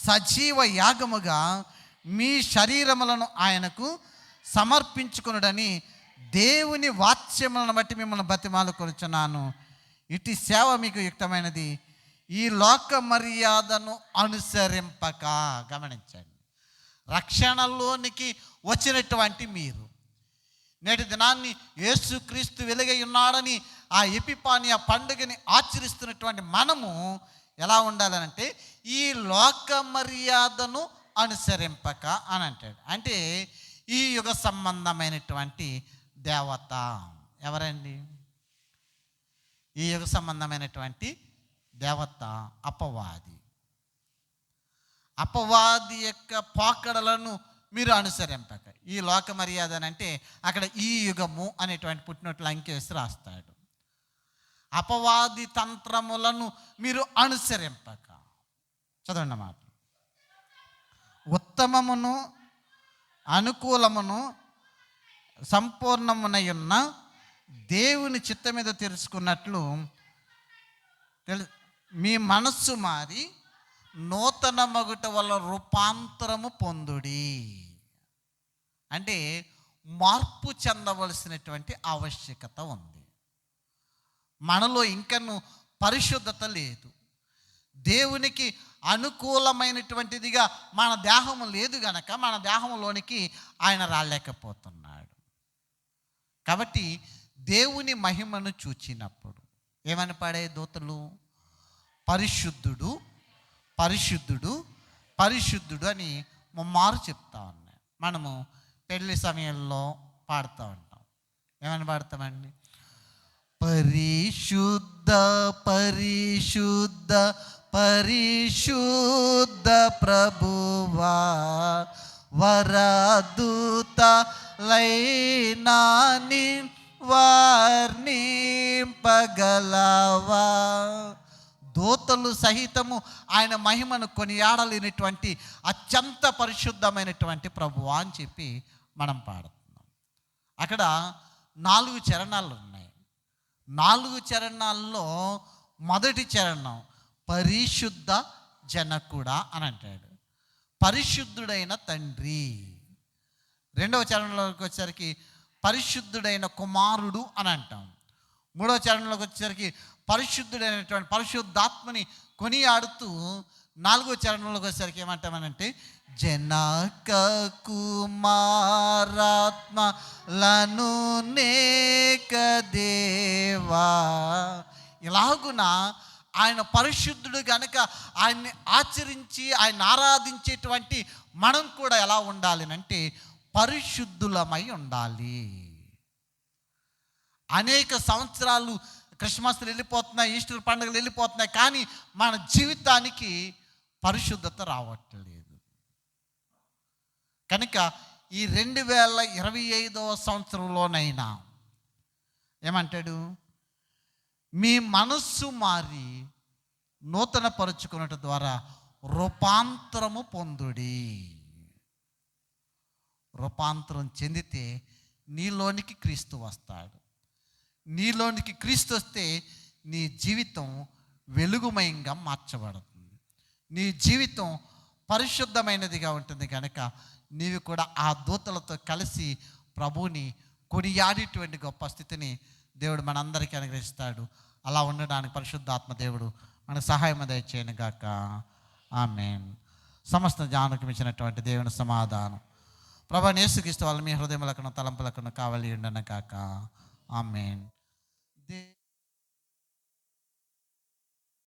సజీవ యాగముగా మీ శరీరములను ఆయనకు సమర్పించుకొనుడని దేవుని వాత్స్యములను బట్టి మిమ్మల్ని బతిమాలుకొనుచున్నాను. ఇటు సేవ మీకు యుక్తమైనది, ఈ లోక మర్యాదను అనుసరింపక. గమనించండి, రక్షణలోనికి వచ్చినటువంటి మీరు నేటి దినాన్ని యేసుక్రీస్తు వెలుగై ఉన్నాడని ఆ ఎపిఫానియా పండుగని ఆచరిస్తున్నటువంటి మనము ఎలా ఉండాలనంటే ఈ లోక మర్యాదను అనుసరింపక అని అంటాడు. అంటే ఈ యుగ సంబంధమైనటువంటి దేవత ఎవరండి? ఈ యుగ సంబంధమైనటువంటి దేవత అపవాది. అపవాది యొక్క పోకడలను మీరు అనుసరింపక. ఈ లోక మర్యాద అంటే అక్కడ ఈ యుగము అనేటువంటి పుట్టినట్లు అంకేసి రాస్తాడు. అపవాది తంత్రములను మీరు అనుసరింపక. చదవండి మాట. ఉత్తమమును అనుకూలమును సంపూర్ణమునై ఉన్న దేవుని చిత్త మీద తెలుసుకున్నట్లు మీ మనస్సు మారి నూతన మగుట వల్ల రూపాంతరము పొందుడి. అంటే మార్పు చెందవలసినటువంటి ఆవశ్యకత ఉంది. మనలో ఇంకను పరిశుద్ధత లేదు. దేవునికి అనుకూలమైనటువంటిదిగా మన దేహము లేదు గనక మన దేహంలోనికి ఆయన రాలేకపోతున్నాడు. కాబట్టి దేవుని మహిమను చూచినప్పుడు ఏమని పాడే దూతలు, పరిశుద్ధుడు పరిశుద్ధుడు పరిశుద్ధుడు అని ముమ్మారు చెప్తా ఉన్నాయి. మనము పెళ్లి సమయంలో పాడుతూ ఉంటాం. ఏమని పాడతామండి? పరిశుద్ధుడా పరిశుద్ధ పరిశుద్ధ ప్రభువా, వరదూతలైనాని వర్ణింపగలవా. దూతలు సహితము ఆయన మహిమను కొనియాడలేనటువంటి అత్యంత పరిశుద్ధమైనటువంటి ప్రభువా అని చెప్పి మనం పాడుతున్నాం. అక్కడ 4 చరణాలు ఉన్నాయి. 4 చరణాల్లో మొదటి చరణం పరిశుద్ధ జనకుడా అని అంటాడు, పరిశుద్ధుడైన తండ్రి. రెండవ చరణంలోకి వచ్చేసరికి పరిశుద్ధుడైన కుమారుడు అని అంటాం. మూడవ చరణంలోకి వచ్చేసరికి పరిశుద్ధుడైనటువంటి పరిశుద్ధాత్మని కొనియాడుతూ, 4వ చరణంలోకి వచ్చేసరికి ఏమంటామనంటే జనక కుమారాత్మలను నేక దేవా. ఇలాగున ఆయన పరిశుద్ధుడు గనుక ఆయన్ని ఆచరించి ఆయన ఆరాధించేటువంటి మనం కూడా ఎలా ఉండాలి అంటే పరిశుద్ధులమై ఉండాలి. అనేక సంవత్సరాలు క్రిస్మస్లు వెళ్ళిపోతున్నాయి, ఈస్టర్ పండుగలు వెళ్ళిపోతున్నాయి, కానీ మన జీవితానికి పరిశుద్ధత రావట్లేదు. కనుక ఈ 2025వ సంవత్సరంలోనైనా ఏమంటాడు, మీ మనస్సు మారి నూతన పరుచుకున్నట ద్వారా రూపాంతరము పొందుడి. రూపాంతరం చెందితే నీలోనికి క్రీస్తు వస్తాడు. నీలోనికి క్రీస్తు వస్తే నీ జీవితం వెలుగుమయంగా మార్చబడుతుంది, నీ జీవితం పరిశుద్ధమైనదిగా ఉంటుంది. కనుక నీవు కూడా ఆ దూతలతో కలిసి ప్రభువుని కొనియాడేటువంటి గొప్ప స్థితిని దేవుడు మనందరికీ అనుగ్రహిస్తాడు. అలా ఉండడానికి పరిశుద్ధాత్మ దేవుడు మనకు సహాయం దయచేయను గాక. ఆమేన్. సమస్త జ్ఞానానికి మించినటువంటి దేవుని సమాధానం ప్రభువైన యేసుక్రీస్తు వల్ల మీ హృదయములకును తలంపులకును కావలి ఉండను గాక. ఆమేన్.